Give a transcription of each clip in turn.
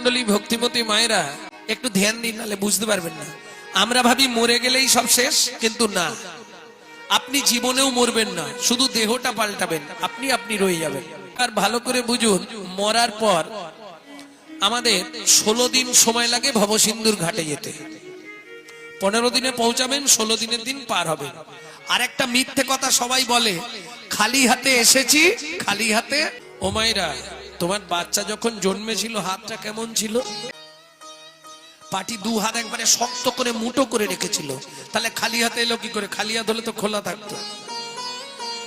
মন্ডলী ভক্তিমতী মায়েরা একটু ধ্যান দিন, নালে বুঝতে পারবেন না। আমরা ভাবি মরে গেলেই সব শেষ, কিন্তু না, আপনি জীবনেও মরবেন না, শুধু দেহটা পাল্টাবেন, আপনি আপনি রয়ে যাবেন। আর ভালো করে বুঝুন, মরার পর আমাদের 16 দিন সময় লাগে ভবসিন্ধুর ঘাটে যেতে। 15 দিনে পৌঁছাবেন, 16 দিনের দিন পার হবে। আর একটা মিথ্যে কথা সবাই বলে, খালি হাতে এসেছি, খালি হাতে। ও মায়েরা, তোমার বাচ্চা যখন জন্মেছিল হাতটা কেমন ছিল? পাটি 2 হাত একবারে শক্ত করে মুঠো করে রেখেছিল, তাহলে খালি হাতে এলো কি করে? খালি হাত হলে তো খোলা থাকতো।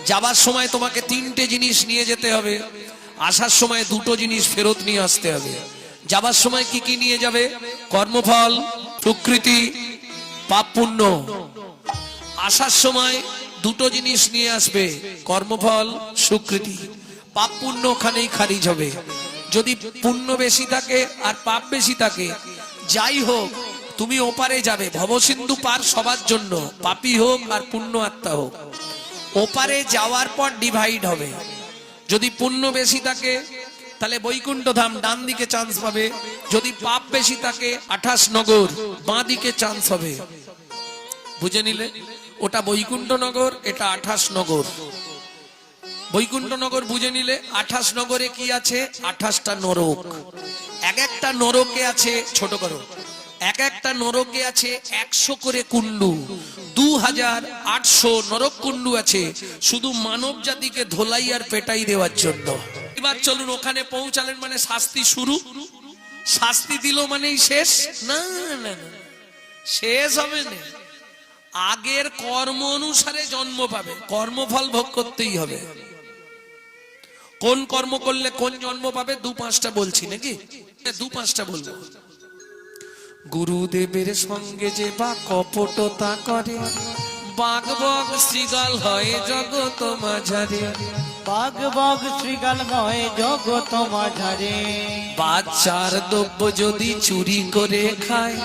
যাবার সময় তোমাকে 3টে জিনিস নিয়ে যেতে হবে, আসার সময় 2টো জিনিস ফেরত নিয়ে আসতে হবে। যাবার সময় কি কি নিয়ে যাবে? কর্মফল, প্রকৃতি, পাপ পুণ্য। আসার সময় 2টো জিনিস নিয়ে আসবে, কর্মফল, সুকৃতি। পাপ পুণ্য ওখানেই খারিজ হবে। যদি পুণ্য বেশি থাকে আর পাপ বেশি থাকে, যাই হোক তুমি ওপারে যাবে। ভবসিন্ধু পার সবার জন্য, পাপী হোক আর পুণ্য আত্মা হোক। ওপারে যাওয়ার পর ডিভাইড হবে। যদি পুণ্য বেশি থাকে তাহলে বৈকুণ্ঠ ধাম ডান দিকে চান্স পাবে। যদি পাপ বেশি থাকে 28 নগর বাঁ দিকে চান্স হবে। বুঝে নিলে? ওটা বৈকুণ্ঠ নগর, এটা 28 নগর। বৈকুণ্ঠ নগর বুঝে নিলে 28 নগরে কি আছে? 28টা নরক। এক একটা নরকে আছে, ছোট করো, এক একটা নরকে আছে 100 করে কুণ্ডু। 2800 নরক কুণ্ডু আছে শুধু মানব জাতিকে ধোলাই আর পেটাই দেওয়ার জন্য। এবার চলুন, ওখানে পৌঁছালেন মানে শাস্তি শুরু। শাস্তি দিল মানেই শেষ? না না না, শেষ হবে না। আগের কর্ম অনুসারে জন্ম পাবে, কর্মফল ভোগ করতেই হবে। কোন কর্ম করলে কোন জন্ম পাবে 2-5টা বলছি নাকি? 2-5টা বলবো। গুরুদেবের সঙ্গে যে বা কপটতা করে, বাঘ বগ শ্রীগাল হয় জগত মাঝারে। বাঘ বগ শ্রীগাল হয় জগত মাঝারে। বাচ্চার দ্রব্য যদি চুরি করে খায়,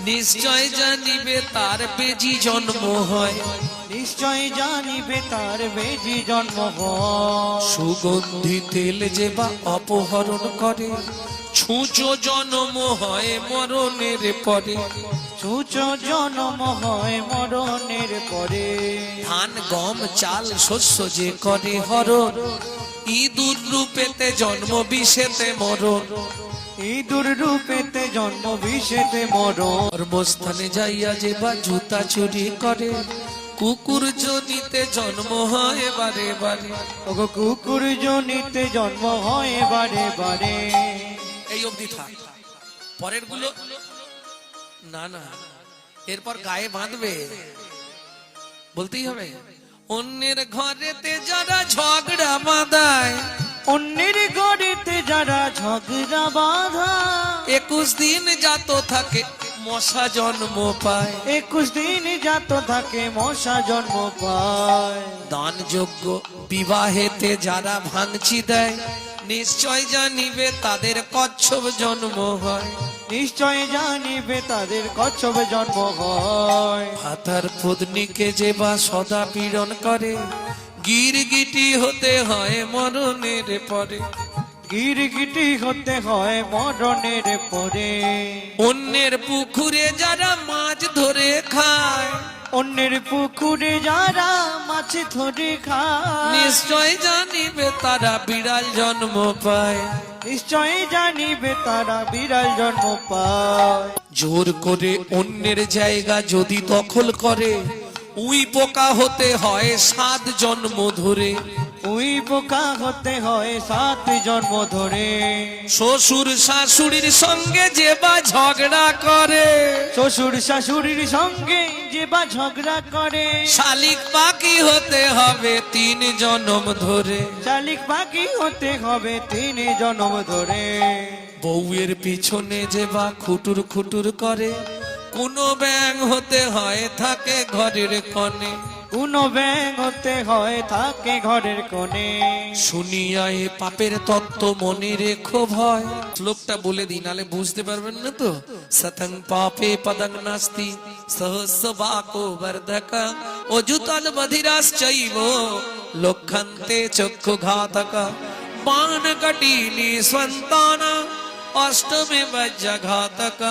নিশ্চয় জানিবে তার বেজি জন্ম হয়। নিশ্চয় জানিবে তার বেজি জন্ম হয়। সুগন্ধি তেল যে বা অপহরণ করে, ছুঁচো জন্ম হয় মরণের পরে। ছুঁচো জন্ম হয় মরণের পরে। ধান গম চাল শস্য যে করে হরণ, ইঁদুর রূপেতে জন্ম বিষেতে মরণ। ইঁদুর রূপেতে জন্ম বিষেতে মরণ। কর্মস্থানে যাইয়া যে বা জুতা চুরি করে, কুকুর জনিতে জন্ম হয় বারে বারে। ওগো কুকুর জনিতে জন্ম হয় বারে বারে। এই অবধি থাক, পরের গুলো না না, এরপর গায়ে বাঁধবে, বলতেই হবে। অন্যের ঘরেতে যারা ঝগড়া বাঁধায়, অন্যের ঘরেতে যারা ঝগড়া বাঁধা, 21 দিন জাত থাকে মশা জন্ম পায়। 21 দিন জাত থাকে মশা জন্ম পায়। দান যোগ্য বিবাহেতে যারা ভাঙচি দেয়, নিশ্চয় জানিবে তাদের কচ্ছপ জন্ম হয়। নিশ্চয় জানিবে তাদের কচ্ছপ জন্ম হয়। ভাতার পত্নীকে যে বা সদা পীড়ন করে, গিরগিটি হতে হয় মরণের পরে। গিরগিটি হতে হয় মরণের পরে। অন্যের পুকুরে যারা মাছ ধরে খায়, অন্যের পুকুরে যারা মাছ ধরে খায়, নিশ্চয় জানিবে তারা বিড়াল জন্ম পায়। নিশ্চয় জানিবে তারা বিড়াল জন্ম পায়। জোর করে অন্যের জায়গা যদি দখল করে, উই পোকা হতে হয় 7 জন্ম ধরে। উই পোকা হতে হয় 7 জন্ম ধরে। শ্বশুর শাশুড়ির সঙ্গে যে বা ঝগড়া করে, শ্বশুর শাশুড়ির সঙ্গে যে বা ঝগড়া করে, শালিক পাখি হতে হবে 3 জন্ম ধরে। শালিক পাখি হতে হবে 3 জন্ম ধরে। বউয়ের পিছনে যে বা খুটুর খুটুর করে, কোন ব্যাং হতে হয় থাকে ঘরের কোণে। কোন ব্যাং হতে হয় থাকে ঘরের কোণে। শুনিয়া এ পাপের তত্ত্ব মনে রেখো ভয়। শ্লোকটা বলে দিই, নালে বুঝতে পারবেন না তো। সতং পাপে পদং নাস্তি সহস্র বাকো বর্ধকা, অযুতল বধিরাশ্চৈব লক্ষন্তে চক্ষু ঘাতকা। বাণ কটিনি সন্তানা অষ্টমে বজ্রঘাতক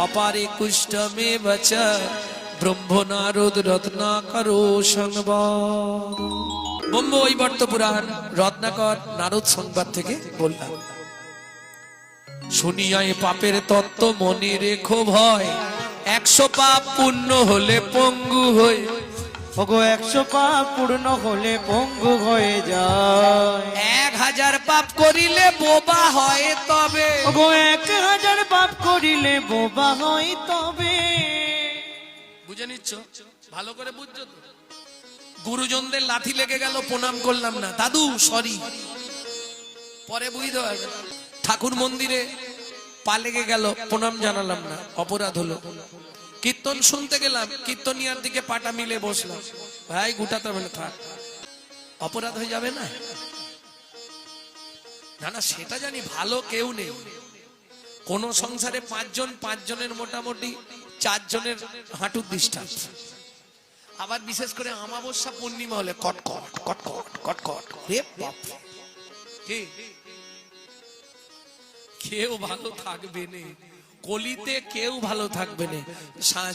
অপারে কুষ্টমে বচ ব্রহ্ম নারদ রত্নাকরো সংবাদ। ব্রহ্ম বৈবর্ত পুরাণ রত্নাকর নারদ সংবাদ থেকে বললাম। শুনিয়াই পাপের তত্ত্ব মনে রেখো ভয়, 100 পাপ পূর্ণ হলে পঙ্গু হয়ে, ওগো 100 পাপ পূর্ণ হলে পঙ্গু হয়ে যায়। 1000 পাপ করিলে বোবা হয় তবে, ওগো 1000 পাপ করিলে বোবা হয় তবে। বুঝে নিচ্ছ? ভালো করে বুঝছো তো? গুরুজনদের লাথি লেগে গেল, প্রণাম করলাম না, দাদু সরি, পরে বুঝতে পারবে। ঠাকুর মন্দিরে পা লেগে গেল, প্রণাম জানালাম না, অপরাধ হলো। কীর্তন শুনতে গেলাম, কীর্তনিয়ার দিকে পাটা মিলে বসলাম, ভাই গুটাতে হবে না, থাক, অপরাধ হয়ে যাবে না? না না, সেটা জানি, ভালো কেউ নেই। কোন সংসারে 5 জন, 5 জনের মোটামুটি 4 জনের হাঁটুর দৃষ্টান্ত। আবার বিশেষ করে অমাবস্যা পূর্ণিমা হলে কটকট কটকট কটকট, রে বাপ, কি কেউ ভালো থাকবে না, কলিতে কেউ ভালো থাকবে না।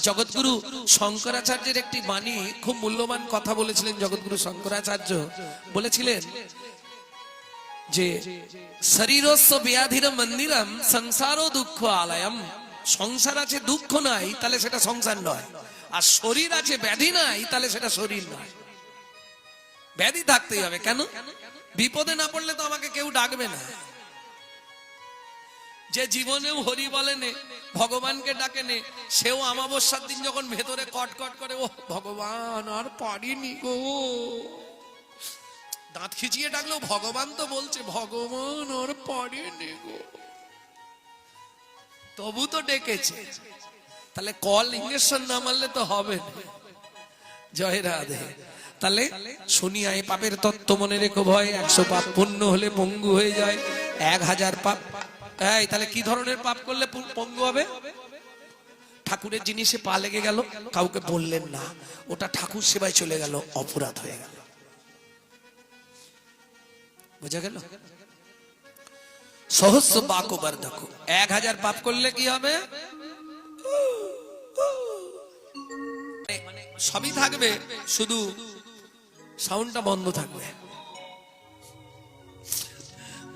জগৎগুরু শঙ্করাচার্যের একটি বাণী, খুব মূল্যবান কথা বলেছিলেন জগৎগুরু শঙ্করাচার্য। বলেছিলেন যে শরীরস্য ব্যাধির মন্দিরম সংসারো দুঃখ আলয়ম। সংসার আছে, দুঃখ নাই, তাহলে সেটা সংসার নয়। আর শরীর আছে, ব্যাধি নাই, তাহলে সেটা শরীর নয়। ব্যাধি থাকতেই হবে। কেন? বিপদে না পড়লে তো আমাকে কেউ ডাকবে না। যে জীবনেও হরি বলেনে, ভগবানকে ডাকেনে, সেও অমাবস্যার দিন যখন ভেতরে কটকট করে, ও ভগবান আর পারিনি গো, দাঁত খিচিয়ে ডাকলেও ভগবান তো বলছে ভগবান আর পারিনি গো, তবু তো ডেকেছে। তাহলে কল ইঞ্জেকশন না মারলে তো হবে না। জয় রাধে। তাহলে শুনিয়া এই পাপের তত্ত্ব মনে রেখো ভয়, 100 পাপ পূর্ণ হলে পঙ্গু হয়ে যায়, 1000 পাপ। এই তাহলে কি ধরনের পাপ করলে পঙ্গু হবে? ঠাকুরের জিনিসে পা লেগে গেল, কাউকে বললেন না, ওটা ঠাকুর সেবায় চলে গেল, অপরাধ হয়ে গেল। বোঝা গেল? সহস্র বাকো বর্ধক, 1000 পাপ করলে কি হবে? সবই থাকবে, শুধু সাউন্ডটা বন্ধ থাকবে।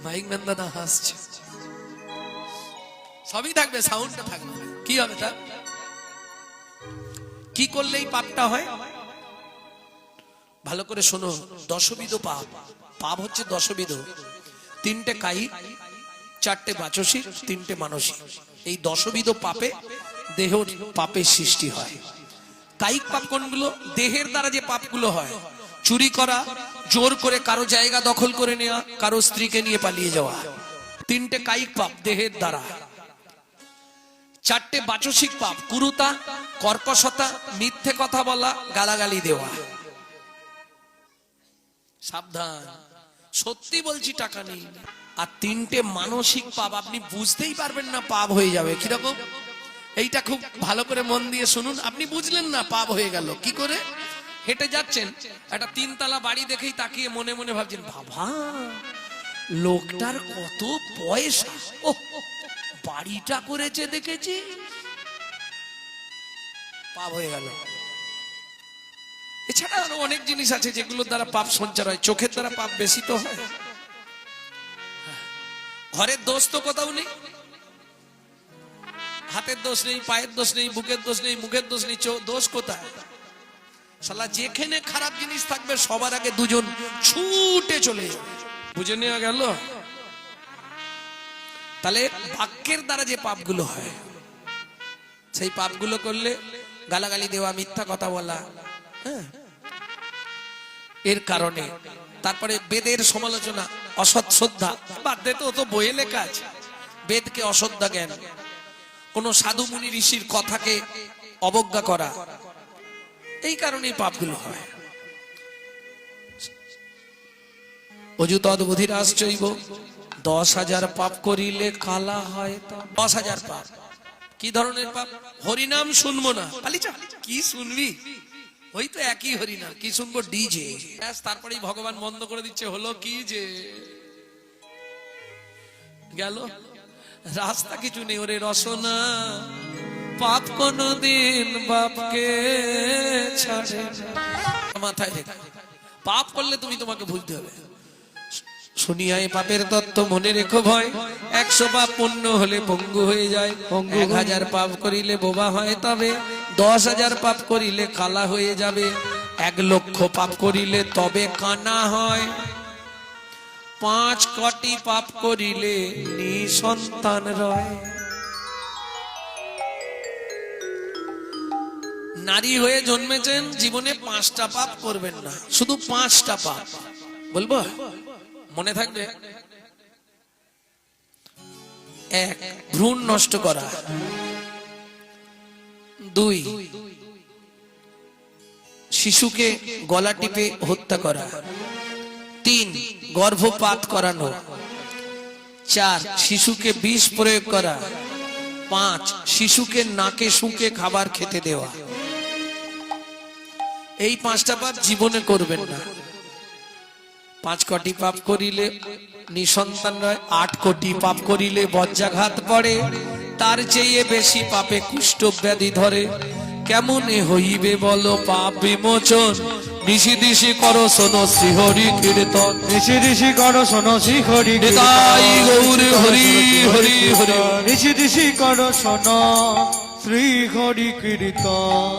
মাইক ম্যান দাদা হাসছে। সবই থাকবে, সাউন্ডটা থাকবে। কি হবে তা? কি করলেই পাপটা হয়? ভালো করে শোনো, 10বিধ পাপ। পাপ হচ্ছে 10বিধ। 3টে কায়িক, 4টে বাচসিক, 3টে মানসিক। এই 10বিধ পাপে দেহ পাপের সৃষ্টি হয়। কায়িক পাপ কোনগুলো? দেহের দ্বারা যে পাপগুলো হয়, চুরি করা, জোর করে কারো জায়গা দখল করে নেওয়া, কারো স্ত্রীকে নিয়ে পালিয়ে যাওয়া, 3টে কায়িক পাপ দেহের দ্বারা। 4টে বাচসিক পাপ, কুরুতা, কর্কশতা, মিথ্যে কথা বলা, গালাগালি দেওয়া। সাবধান, সত্যি বলছি, টাকা নেই। আর 3টে মানসিক পাপ, আপনি বুঝতেই পারবেন না পাপ হয়ে যাবে। কিরকম? এইটা খুব ভালো করে মন দিয়ে শুনুন, আপনি বুঝলেন না পাপ হয়ে গেল কি করে? হেঁটে যাচ্ছেন, একটা 3 তলা বাড়ি দেখেই তাকিয়ে মনে মনে ভাবছেন, বাবা লোকটার কত পয়সা, ও বাড়িটা করেছে দেখেছি, পাপ হয়ে গেল। এছাড়া আরো অনেক জিনিস আছে যেগুলোর দ্বারা পাপ সঞ্চার হয়। চোখের দ্বারা পাপ বেশি তো হয়। ঘরের দোষ তো কোথাও নেই, হাতের দোষ নেই, পায়ের দোষ নেই, বুকের দোষ নেই, মুখের দোষ নেই, দোষ কোথায়? শালা যেখানে খারাপ জিনিস থাকবে সবার আগে দুজন ছুটে চলে যাবে। বুঝে নেওয়া গেল? তাহলে বাক্যের দ্বারা যে পাপগুলো হয়, সেই পাপগুলো করলে গালাগালি দেওয়া, মিথ্যা কথা বলা, হ্যাঁ, এর কারণে। তারপরে বেদের সমালোচনা, অসৎ শ্রদ্ধা, বাদে তো বইয়ে লেখা আছে, বেদকে অশ্রদ্ধা জ্ঞান, কোন সাধু মুনি ঋষির কথাকে অবজ্ঞা করা, এই কারণেই পাপগুলো হয়। অযুতদ বুদ্ধিরাশ্চৈব 10,000 পাপ করিলে কালা হয়। 10,000 পাপ। কি ধরনের পাপ? হরিনাম শুনবো না, পালিচা কি শুনবি? ওই তো একই হরিনাম, কি শুনবো? ডিজে। তারপরেই ভগবান বন্ধ করে দিচ্ছে, হলো কি যে গেল। রাস্তা কিছু নেই ওরে রসনা, পাপ কোনদিন বাপকে ছাড়ে না। মাথায় রেখো, পাপ করলে তুমি তোমাকে ভুলতে হবে। শুনিয়াই পাপের তত্ত্ব মনে রেখো ভয়, 100 পাপ পুণ্য হলে পঙ্গু হয়ে যায়, 1000 পাপ করিলে বোবা হয় তবে, 10,000 পাপ করিলে কালা হয়ে যাবে, 1 লক্ষ পাপ করিলে তবে কানা হয়, 5 কোটি পাপ করিলে নিঃসন্তান রয়। নারী হয়ে জন্মেছেন, জীবনে 5টা পাপ করবেন না, শুধু 5টা পাপ বলবো, মনে থাকবে। 1 ভ্রূণ নষ্ট করা, 2 শিশুকে গলা টিপে হত্যা করা, 3 গর্ভপাত করানো, 4 শিশুকে বিষ প্রয়োগ করা, 5 শিশুকে নাকে শুঁকে খাবার খেতে দেওয়া। এই 5টা পাপ জীবনে করবেন না। 5 কোটি পাপ করিলে নিঃসন্তান রয়, 8 কোটি পাপ করিলে বজ্রাঘাত পড়ে, তার চেয়ে বেশি পাপে কুষ্ঠ ব্যাধি ধরে। কেমনে হইবে বলো পাপ বিমোচন, নিশি দিশি করো শোনো শ্রীহরি কীর্তন, নিশি দিশি করো শোনো শ্রীহরি নিতাই গৌর হরি হরি হরি। নিশি দিশি করো শোনো শ্রীহরি কীর্তন।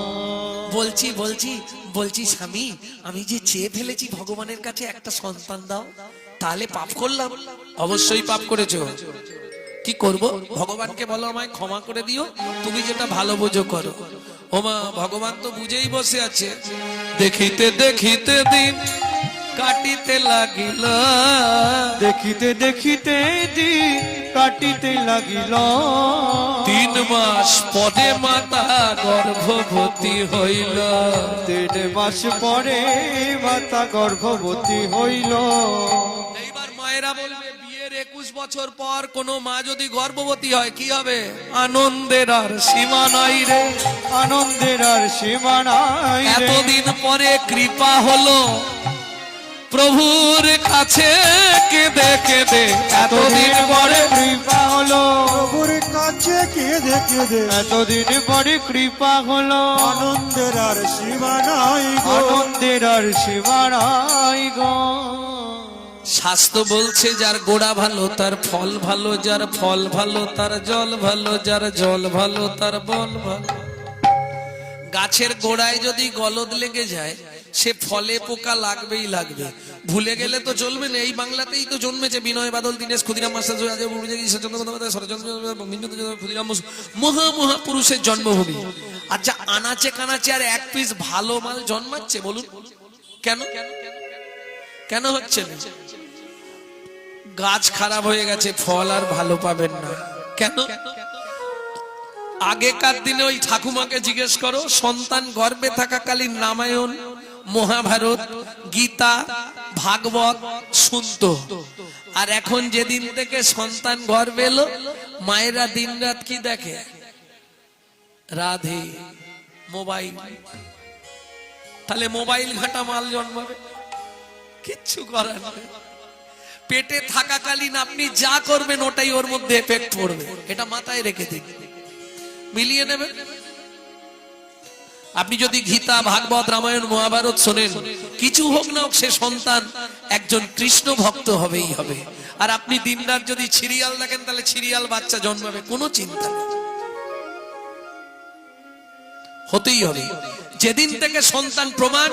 বলছি বলছি বলছি স্বামী, আমি যে চেয়ে ফেলেছি ভগবানের কাছে একটা সন্তান দাও, তাহলে পাপ করলাম? অবশ্যই পাপ করেছো। কি করব? ভগবানকে বলো আমায় ক্ষমা করে দিও, তুমি যেটা ভালো বোঝো করো। ওমা, ভগবান তো বুঝেই বসে আছে। দেখিতে দেখিতে দিন কাটিতে লাগিল, দেখিতে দেখিতে দিন কাটিতে লাগিল, 3 মাস পরে মাতা গর্ভবতী হইল, 3 মাস পরে মাতা গর্ভবতী হইল। এইবার মায়েরা বলবে, বিয়ের 21 বছর পর কোন মা যদি গর্ভবতী হয় কি হবে? আনন্দের আর সীমা নাই রে, আনন্দের আর সীমা নাই রে। এতদিন পরে কৃপা হলো প্রভুর কাছে কেঁদে কেঁদে, এতদিন পরে কৃপা হলো প্রভুর কাছে কেঁদে কেঁদে, এতদিন পরে কৃপা হলো, আনন্দের আর সীমা নাই গো। আনন্দের আর সীমা নাই গো। শাস্ত্র বলছে যার গোড়া ভালো তার ফল ভালো, যার ফল ভালো তার জল ভালো, যার জল ভালো তার বল ভালো। গাছের গোড়ায় যদি গলদ লেগে যায়, সে ফলে পোকা লাগবেই লাগবে, ভুলে গেলে তো চলবে না। এই বাংলাতেই তো জন্মেছে বিনয় বাদল, দীনেশ, ক্ষুদিরাম মাস্টার, মহা মহাপুরুষের জন্মভূমি। আচ্ছা, আনাচে কানাচে আর 1 পিস ভালো মাল জন্মাচ্ছে? বলুন কেন? কেন হচ্ছে না? গাছ খারাপ হয়ে গেছে, ফল আর ভালো পাবেন না। কেন? আগেকার দিনে ওই ঠাকুমাকে জিজ্ঞেস করো, সন্তান গর্ভে থাকাকালীন রামায়ণ, মহাভারত, গীতা, ভাগবত শুনতো। আর এখন যেদিন থেকে সন্তান গর্ভে এলো, মায়েরা দিনরাত কি দেখে? রাধে, মোবাইল। তাহলে মোবাইল ঘাটা মাল জন্মাবে, কিচ্ছু করার নেই। পেটে থাকাকালীন আপনি যা করবেন ওটাই ওর মধ্যে এফেক্ট পড়বে, এটা মাথায় রেখে দিন, মিলিয়ে নেবেন। আপনি যদি গীতা, ভাগবত, রামায়ণ, মহাভারত শোনেন, কিছু হোক না হোক সে সন্তান একজন কৃষ্ণ ভক্ত হবেই হবে। আর আপনি দিনরাত যদি সিরিয়াল দেখেন, তাহলে সিরিয়াল বাচ্চা জন্মাবে, কোনো চিন্তা নেই, হতেই হবে। যেদিন থেকে সন্তান প্রমাণ,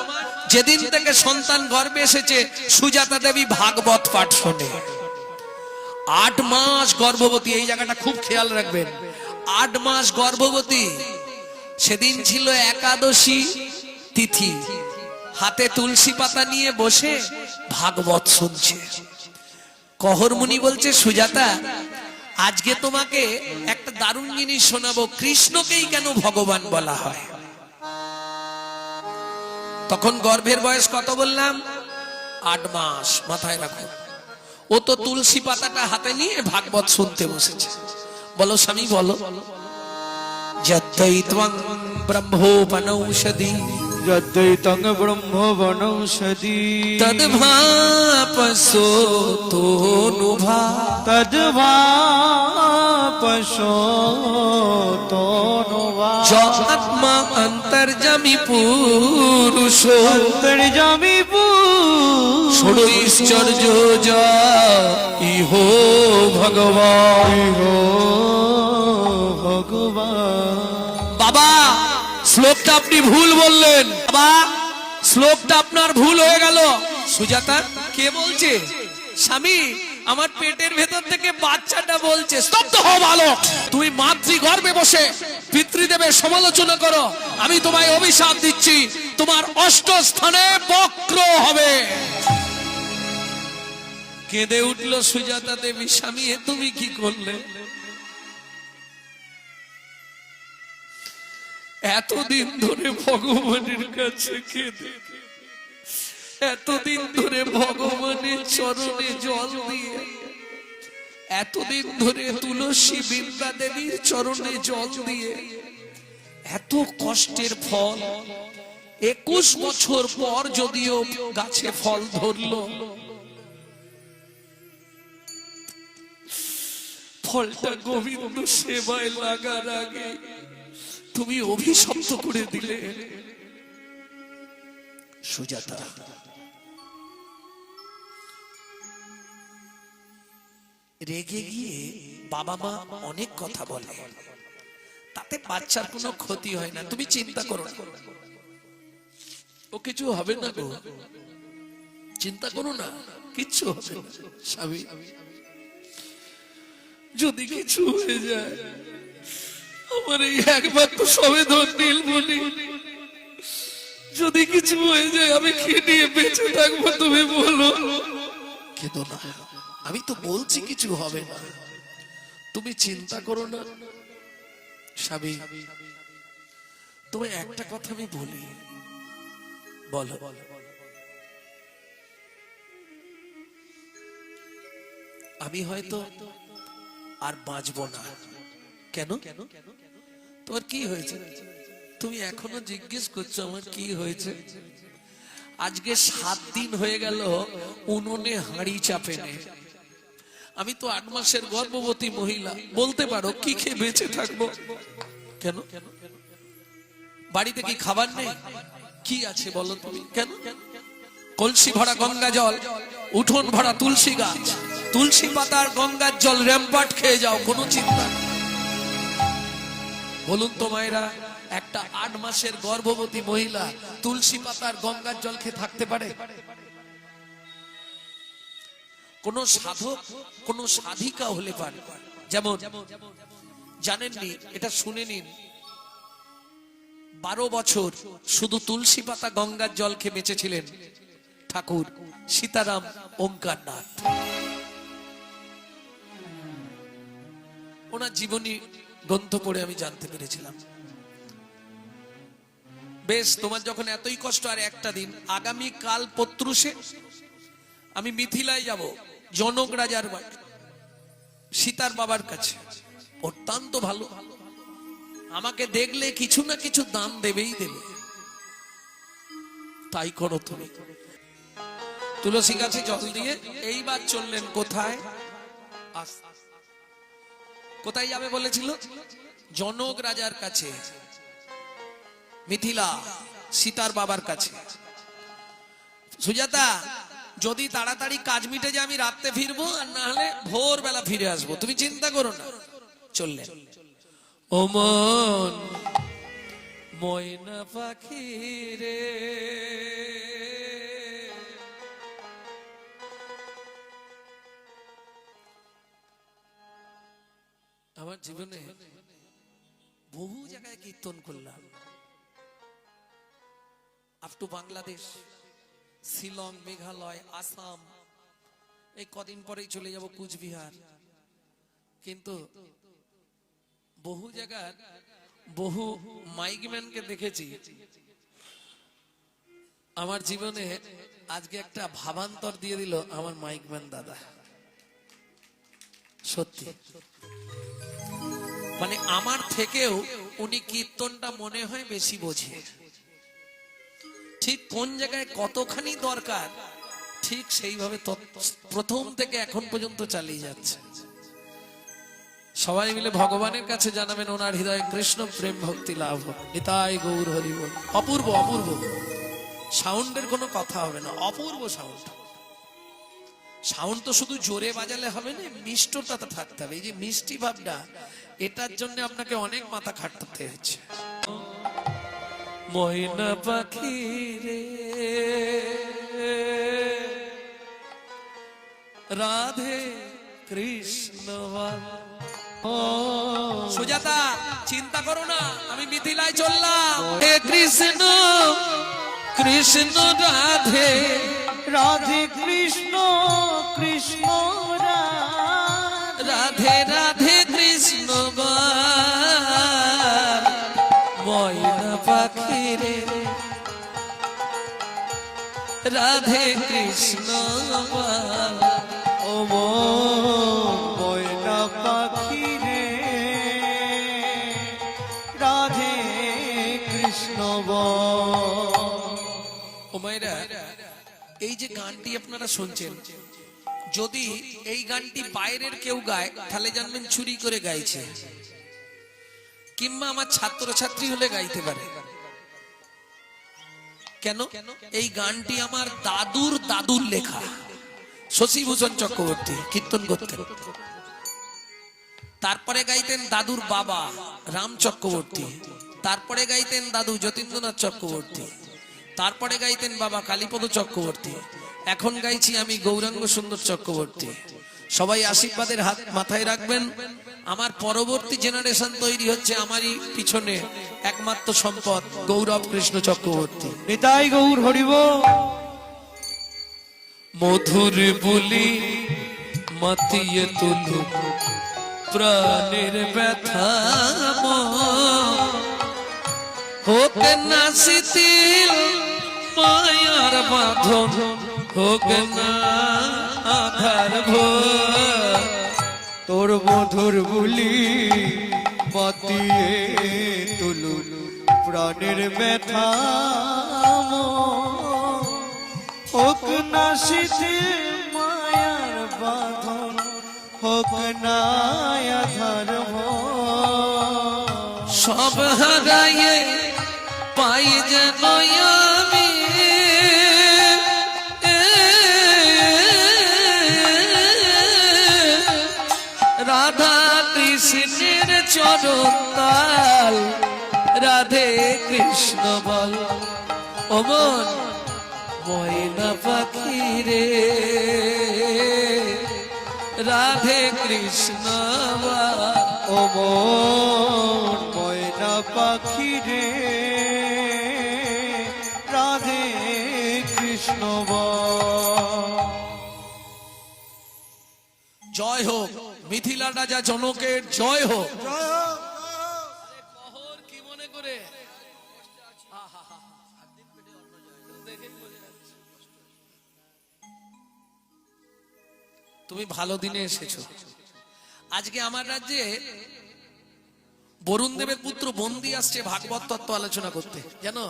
যেদিন থেকে সন্তান গর্ভে এসেছে, সুজাতা দেবী ভাগবত পাঠ শোনে। 8 মাস গর্ভবতী, এই জায়গাটা খুব খেয়াল রাখবেন। 8 মাস গর্ভবতী, সেদিন ছিল একাদশী তিথি, হাতে তুলসী পাতা নিয়ে বসে ভাগবত শুনছে। কহরমুনি বলছে, সুজাতা আজকে তোমাকে একটা দারুণ জিনিস শোনাবো, কৃষ্ণকেই কেন ভগবান বলা হয়। তখন গর্ভের বয়স কত বললাম? 8 মাস, মাথায় রাখো। ও তো তুলসী পাতাটা হাতে নিয়ে ভাগবত শুনতে বসেছে। বলো স্বামী, বলো। যদ্বৈত্বং ব্রহ্মোপনৌষধি যদ্বৈতং ব্রহ্ম বনৌষধি তদ্ভাপসো তনুভা তদ্ভাপসো তনুবা য আত্মা অন্তর্যামী পুরুষো অন্তর্যামী ষড়ৈশ্বর্য যা ইহো ভগবান। ভগবান। বাবা শ্লোকটা আপনি ভুল বললেন, বাবা শ্লোকটা আপনার ভুল হয়ে গেল। সুজাতা কে বলছে? স্বামী, আমার পেটের ভেতর থেকে বাচ্চাটা বলছে। স্তব্ধ হও বালক, তুমি মাতৃগর্ভে বসে পিতৃদেবের সমালোচনা করো। আমি তোমায় অভিশাপ দিচ্ছি, তোমার 8 স্থানে বক্র হবে। কেঁদে উঠল সুজাতা দেবী। স্বামী, এ তুমি কি করলে? এতদিন ধরে ভগবানের কাছে কেঁদে, এতদিন ধরে ভগবানের চরণে জল দিয়ে, এতদিন ধরে তুলসী বৃন্দা দেবীর চরণে জল দিয়ে, এত কষ্টের ফল 21 বছর পর যদিও গাছে ফল ধরলো, ফলটা গোবিন্দ সেবায় লাগার আগে তুমি অভিশপ্ত করে দিলে। সুজাতা, রেগে গিয়ে বাবা মা অনেক কথা বলে, তাতে বাচ্চার কোনো ক্ষতি হয় না। তুমি চিন্তা করো না, ও কিছু হবে না গো, চিন্তা করো না, কিচ্ছু হবে না। স্বামী, যদি কিছু হয়ে যায়, আমার এই একবার তো সবেদন নীলমণি, যদি কিছু হয়ে যায় আমি কি নিয়ে বেঁচে থাকবো তুমি বলো? কেঁদো না, আমি তো বলছি কিছু হবে না, তুমি চিন্তা করো না। স্বামী, তোমায় একটা কথা আমি বলি, বলো। আমি হয়তো আর বাঁচবো না। কেন? তোমার কি হয়েছে? তুমি এখনো জিজ্ঞেস করছো আমার কি হয়েছে? আজকে 7 দিন হয়ে গেল উনুনে হাঁড়ি চাপে নেই। আমি তো 8 মাসের গর্ভবতী মহিলা, বলতে পারো কি খেয়ে বেঁচে থাকবো? কেন? বাড়িতে কি খাবার নেই? কি আছে বলো তুমি? কেন? কলসি ভরা গঙ্গা জল, উঠোন ভরা তুলসী গাছ, তুলসী পাতার গঙ্গার জল র্যাম্পাট খেয়ে যাও, কোনো চিন্তা নেই। বলুন তো মায়েরা, একটা 8 মাসের গর্ভবতী মহিলা তুলসী পাতার গঙ্গার জল খেয়ে থাকতে পারে? কোন সাধক, কোন সাধিকা হলে পারে। যেমন জানেননি, এটা শুনে নিন, 12 বছর শুধু তুলসী পাতা গঙ্গার জল খেয়ে বেঁচেছিলেন ঠাকুর সীতারাম ওঙ্কারনাথ। ওনার জীবনী গ্রন্থ পড়ে আমি জানতে পেরেছিলাম। বেশ, তোমার যখন এতই কষ্ট, আর একটা দিন, আগামী কাল পত্রুষে আমি মিথিলায় যাব, জনক রাজার বাড়ি, সীতার বাবার কাছে। অত্যন্ত ভালো, আমাকে দেখলে কিছু না কিছু দান দেবেই দেবে। তাই করো তুমি। তুলসী গাছে জল দিয়ে এইবার চললেন কোথায়? কোথায় যাবে বলেছিল? জনক রাজার কাছে, মিথিলা, সীতার বাবার কাছে। সুজাতা, যদি তাড়াতাড়ি কাজ মিটে যায় আমি রাতে ফিরবো, আর না হলে ভোরবেলা ফিরে আসবো, তুমি চিন্তা করো না। চললেন। ও মন ময়না পাখি রে, আমার জীবনে বহু জায়গায় কীর্তন করলাম, আপ টু বাংলাদেশ, শিলং, মেঘালয়, আসাম, এই কদিন পরেই চলে যাব কুচবিহার। কিন্তু বহু জায়গার বহু মাইকম্যানকে দেখেছি। আমার জীবনে আজকে একটা ভাবান্তর দিয়ে দিল আমার মাইকম্যান দাদা। সত্যি, মানে আমার থেকেও উনি কীর্তনটা মনে হয় বেশি বোঝে। ঠিক কোন জায়গায় কতখানি দরকার ঠিক সেইভাবে প্রথম থেকে এখন পর্যন্ত চালিয়ে যাচ্ছে। সবাই মিলে ভগবানের কাছে জানাবেন ওনার হৃদয়ে কৃষ্ণ প্রেম ভক্তি লাভ হোক। নিতাই গৌর হরি বল। অপূর্ব অপূর্ব সাউন্ডের কোনো কথা হবে না, অপূর্ব সাউন্ড। সাউন্ড তো শুধু জোরে বাজালে হবে না, মিষ্টতা তো থাকতে হবে। এই যে মিষ্টি ভাবটা, এটার জন্য আপনাকে অনেক মাথা খাটাতে হচ্ছে। ময়না পাখি রে রাধে কৃষ্ণ সুজাতা, চিন্তা করো না, আমি মিথিলায় চললাম। হে কৃষ্ণ কৃষ্ণ রাধে রাধে কৃষ্ণ কৃষ্ণ রাধে রাধে কৃষ্ণ ময়না পাখি রে রাধে কৃষ্ণ ও ময়না পাখি রে রাধে কৃষ্ণ ও মায়েরা, এই যে গানটি আপনারা শুনছেন, যদি এই গানটি বাইরের কেউ গায় তাহলে জানবেন চুরি করে গাইছে, কিংবা আমার ছাত্রছাত্রী হলে গাইতে পারে। কেন? এই গানটি আমার দাদুর দাদুর লেখা। শশীভূষণ চক্রবর্তী কীর্তন করতেন, তারপরে গাইতেন দাদুর বাবা রাম চক্রবর্তী, তারপরে গাইতেন দাদু যতীন্দ্রনাথ চক্রবর্তী, তারপরে গাইতেন বাবা কালীপদ চক্রবর্তী, এখন গাইছি আমি গৌরাঙ্গ সুন্দর চক্রবর্তী। সবাই আশীর্বাদের হাত মাথায় রাখবেন। আমার পরবর্তী জেনারেশন তৈরি হচ্ছে আমারই পিছনে, একমাত্র সম্পদ গৌরব কৃষ্ণ চক্রবর্তী। নিতাই গৌর হরিব। মধুর বলি মাতিয়ে তুলু প্রাণের ব্যথা হোক না শিথিল মায়ার বাঁধন, হোক না আধার ভোর। তোর মধুর বুলি মাতিয়ে তুলু প্রাণের ব্যথা হোক না শিথিল মায়ার বাঁধন, হোক না আধার সব হারাইয়ে পাই যেন আমি রাধা কৃষ্ণের চরণ তাল, রাধে কৃষ্ণ বল। ও মন ময়না পাখি রে রাধে কৃষ্ণ বল। ও ময়না পাখি রে রাধে কৃষ্ণ জয় হোক মিথিলা রাজা জনকের, জয় হোক। কি মনে করে তুমি ভালো দিনে এসেছো। আজকে আমার রাজ্যে বরুণ দেবের পুত্র বন্দি আসছে ভাগবত তত্ত্ব আলোচনা করতে। জানো,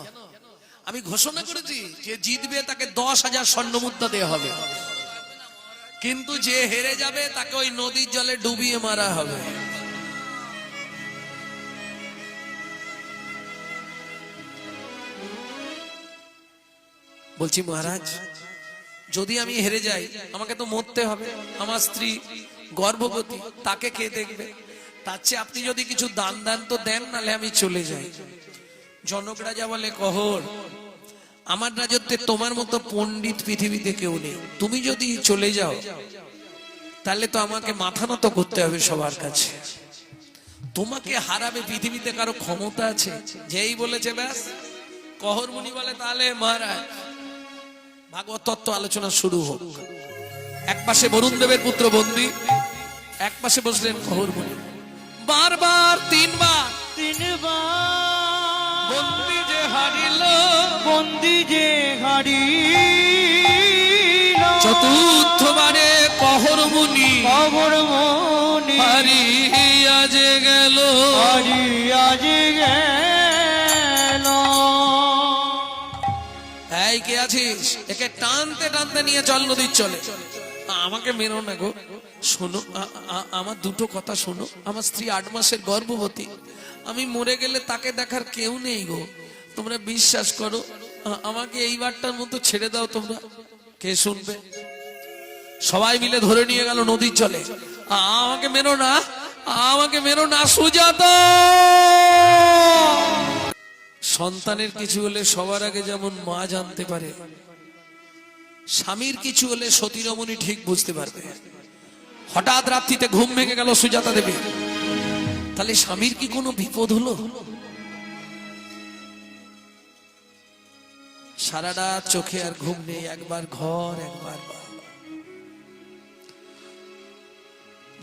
আমি ঘোষণা করেছি যে জিতবে তাকে 10,000 স্বর্ণ মুদ্রা দেওয়া হবে, কিন্তু যে হেরে যাবে তাকে ওই নদীর জলে ডুবিয়ে মারা হবে। বলছি মহারাজ, যদি আমি হেরে যাই আমাকে তো মরতে হবে, আমার স্ত্রী গর্ভবতী, তাকে কে দেখবে? তার চেয়ে আপনি যদি কিছু দান দান তো দেন, নালে আমি চলে যাই। জনক রাজা বলে, কহর আমার রাজত্বে তোমার মতো পণ্ডিত পৃথিবীতে কেউ নেই, তুমি যদি চলে যাও তাহলে তো আমাকে মাথা নত করতে হবে সবার কাছে। তোমাকে হারাবে পৃথিবীতে কারো ক্ষমতা আছে? যেই বলেছে ব্যাস। কহর মুনি বলে, তাহলে মহারাজ ভাগবত তত্ত্ব আলোচনা শুরু হোক। এক পাশে বরুণ দেবের পুত্র বন্দী, এক পাশে বসলেন কহর মুনি। বারবার তিনবার বন্দী যে হারিল, বন্দি যে হারিল, চতুর্থবারে কহর মুনি খবর মনে হারিয়া যে গেল, হারিয়া যে গেল। এই কে আছিস, একে টানতে টানতে নিয়ে চল নদীর চলে। আমাকে মেরো না গো, শোনো আমার দুটো কথা শোনো। আমার স্ত্রী 8 মাসের গর্ভবতী, আমি মরে গেলে তাকে দেখার কেউ নেই গো, তোমরা বিশ্বাস করো, আমাকে এইবারটার মতো ছেড়ে দাও তোমরা। কে শুনবে? সবাই মিলে ধরে নিয়ে গেল নদীর জলে। আমাকে মেরো না, আমাকে মেরো না সুজাতা। সন্তানের কিছু হলে সবার আগে যেমন মা জানতে পারে, স্বামীর কিছু হলে সতী রমণী ঠিক বুঝতে পারবে। হঠাৎ রাত্রিতে ঘুম ভেঙে গেল সুজাতা দেবী, তাহলে স্বামীর কি কোনো বিপদ হলো? সারা রাত চোখে আর ঘুম নেই, একবার ঘর একবার মা।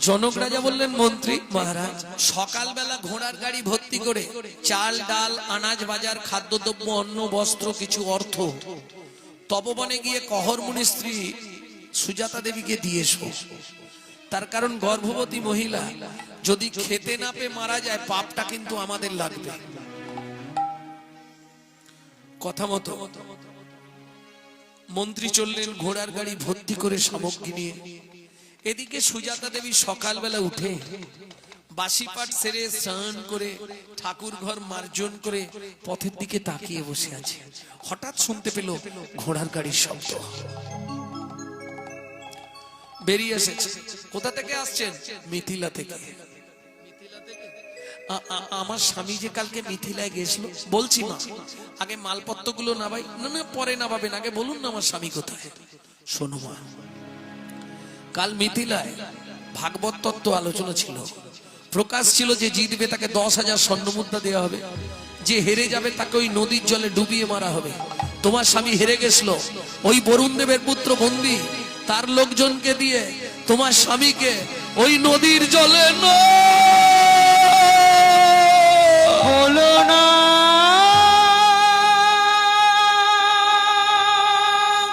জনক রাজা বললেন, মন্ত্রী মহারাজ, সকালবেলা ঘোড়ার গাড়ি ভর্তি করে চাল ডাল আনাজ বাজার খাদ্যদ্রব্য অন্ন বস্ত্র কিছু অর্থ তপবনে গিয়ে কহর মুনির স্ত্রী সুজাতা দেবীকে দিয়ে এসো। তার কারণ গর্ভবতী মহিলা যদি খেতে না পেয়ে মারা যায়, পাপটা কিন্তু আমাদের লাগবে। কথা মতো মন্ত্রী চললেন ঘোড়ার গাড়ি ভর্তি করে সামগ্রী নিয়ে। এদিকে সুজাতা দেবী সকালবেলা উঠে বাসি পাট সেরে স্নান করে ঠাকুর ঘর মার্জন করে পথের দিকে তাকিয়ে বসে আছে। হঠাৎ শুনতে পেল ঘোড়ার গাড়ির শব্দ। বেরিয়ে এসেছে। কোথা থেকে আসছেন? মিথিলা থেকে। আমার স্বামী যে কালকে মিথিলায় গেছিল। বলছি মা, আগে মালপত্রগুলো নাবাই। না না, পরে নাবাবেন, আগে বলুন না আমার স্বামী কোথায়। শোনো মা, কাল মিথিলায় ভাগবত তত্ত্ব আলোচনা ছিল। প্রকাশ ছিল যে জিতবে তাকে 10,000 স্বর্ণমুদ্রা দেওয়া হবে, যে হেরে যাবে তাকে ওই নদীর জলে ডুবিয়ে মারা হবে। তোমার স্বামী হেরে গেছিল, ওই বরুণ দেবের পুত্র বন্দী তার লোকজনকে দিয়ে তোমার স্বামীকে ওই নদীর জলে হলো না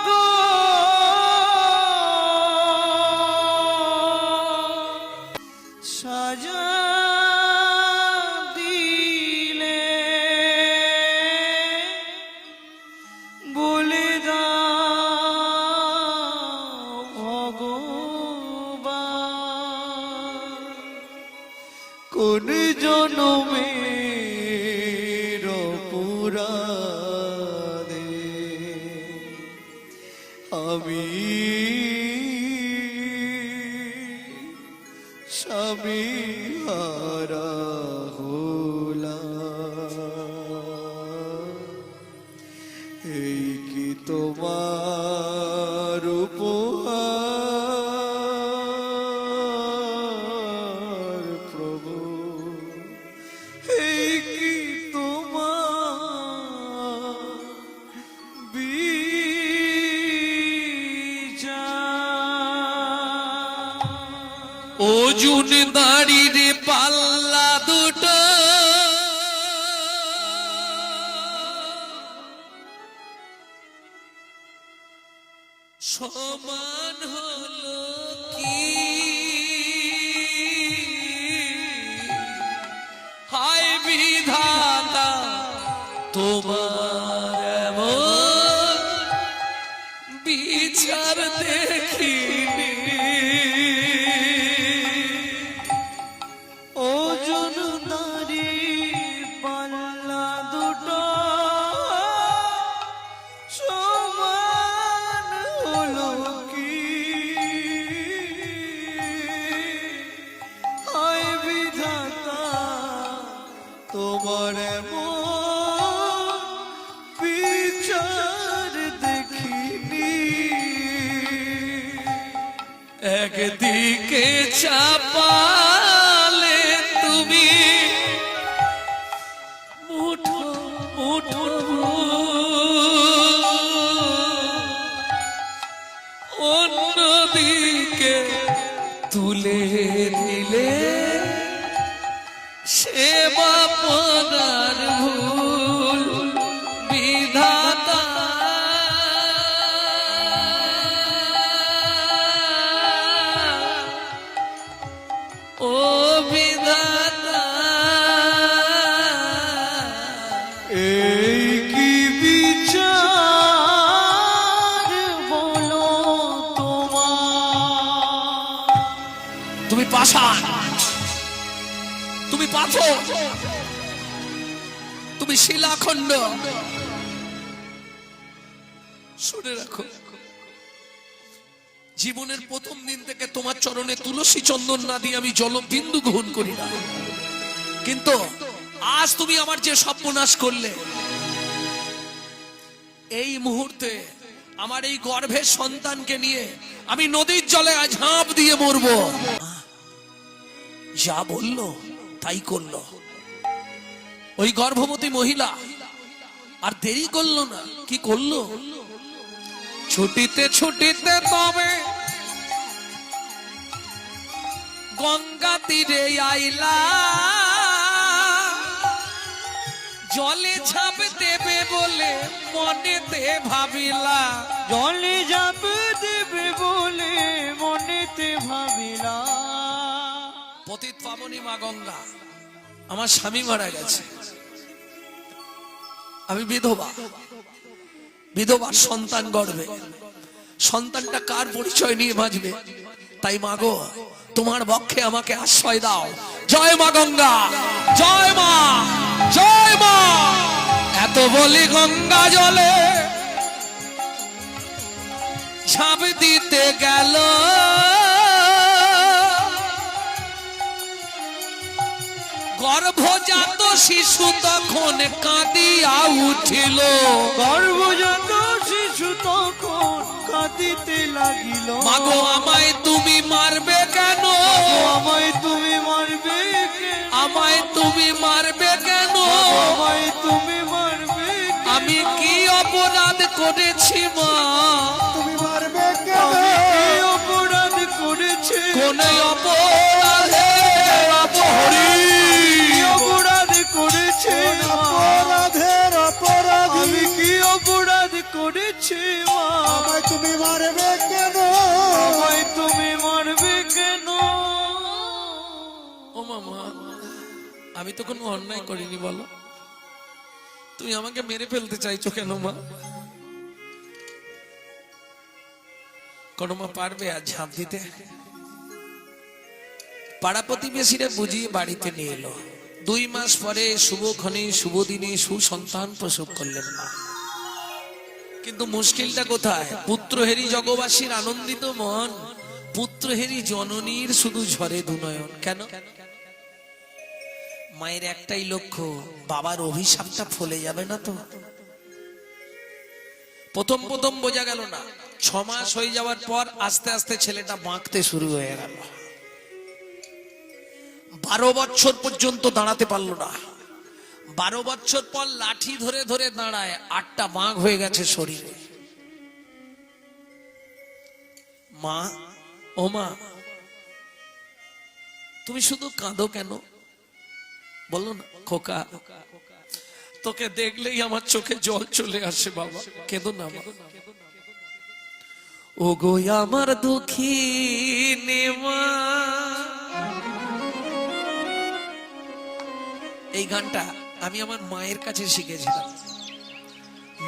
গো, সাজা দিলে বলে দাও ভগবান, কোন জনমের অপরাধে আমি স্বামী হারা হলাম। এই কি তোমার উপহার প্রভু, এই কি তোমার বিচার। অর্জুন দাঁড়িয়ে রে পাল্লা দুটো সমান হলো কি, হায় বিধাতা তোমার এমন বিচার দেখিনি। ওজন নারী পাল্লা দুটো সমান হলো কি, হায় বিধাতা তোমার এমন বিচার দেখিনি। একদিকে চাপালে তুমি মুঠো মুঠো, অন্যদিকে তুলে দিলে সেবা পদার ভুল বিধাতা। ও বিধাতা, এই কি বিচার পাষাণ, তুমি পাথর, তুমি শিলাখণ্ড। শুনে রাখো, জীবনের প্রথম দিন থেকে তোমার চরণে তুলসী চন্দন না দিয়ে আমি জলবিন্দু গ্রহণ করি না, কিন্তু আজ তুমি আমার যে সর্বনাশ করলে, এই মুহূর্তে আমার এই গর্ভের সন্তানকে নিয়ে আমি নদীর জলে ঝাঁপ দিয়ে মরবো। যা বললো তাই করলো ওই গর্ভবতী মহিলা, আর দেরি করলো না। কি করলো? ছুটিতে ছুটিতে তবে গঙ্গা তীরে আইলা, জলে ঝাঁপ দেবে বলে মনেতে ভাবিলা। জলে ঝাঁপ দেবে বলে মনেতে ভাবিলা। পতিত পাবনী মা গঙ্গা, আমার স্বামী মারা গেছে, আমি বিধবা, বিধবার সন্তান গর্ভে, সন্তানটা কার পরিচয় নিয়ে বাঁচবে? তাই মা গো, তোমার বক্ষে আমাকে আশ্রয় দাও। জয় মা গঙ্গা, জয় মা, জয় মা। এত বলি গঙ্গা জলে ঝাঁপ দিতে গেল, গর্ভজাত শিশু তখন কাঁদিয়া উঠিল। গর্ভজাত শিশু তখন কাঁদিতে লাগিল। মাগো আমায় তুমি মারবে কেন? আমায় তুমি মারবে কেন? আমায় তুমি মারবে কেন? আমায় তুমি মারবে কেন? আমি কি অপরাধ করেছি মা? তুমি মারবে কেন? আমি কি অপরাধ করেছি? কোন অপরাধে অপহরি অপরাধ করেছে? অপরাধের অপরাধী আমি কি অপরাধ করেছি মা? আমায় তুমি মারবে কেন? আমায় তুমি মারবে কেন? ও মামা, আমি তো কোনো অন্যায় করিনি, বলো তুমি আমাকে মেরে ফেলতে চাইছো কেন মা? কোন মা পারবে আর ঝাঁপ দিতে? পাড়া প্রতিবেশীরা বুঝিয়ে বাড়িতে নিয়ে এলো। 2 মাস পরে শুভক্ষণে শুভ দিনে সুসন্তান প্রসব করলেন মা। কিন্তু মুশকিলটা কোথায়? পুত্রহেরি জগবাসীর আনন্দিত মন, পুত্রহেরি জননীর শুধু ঝরে দুনয়ন। কেন? মায়ের একটাই লক্ষ্য, বাবার অভিশাপটা ফলে যাবে না তো। প্রথম প্রথম বোঝা গেল না, 6 মাস হয়ে যাওয়ার পর আস্তে আস্তে ছেলেটা বাঁকতে শুরু হয়ে গেল। 12 বছর পর্যন্ত দাঁড়াতে পারলো না। 12 বছর পর লাঠি ধরে ধরে দাঁড়ায়, 8টা বাঁক হয়ে গেছে শরীরে। মা, ও মা, তুমি শুধু কাঁদো কেন? বলো না খোকা, তোকে দেখলেই আমার চোখে জল চলে আসে বাবা, কেঁদো না মা। ও গো আমার দুঃখী নেমা। এই গানটা আমি আমার মায়ের কাছে শিখেছিলাম।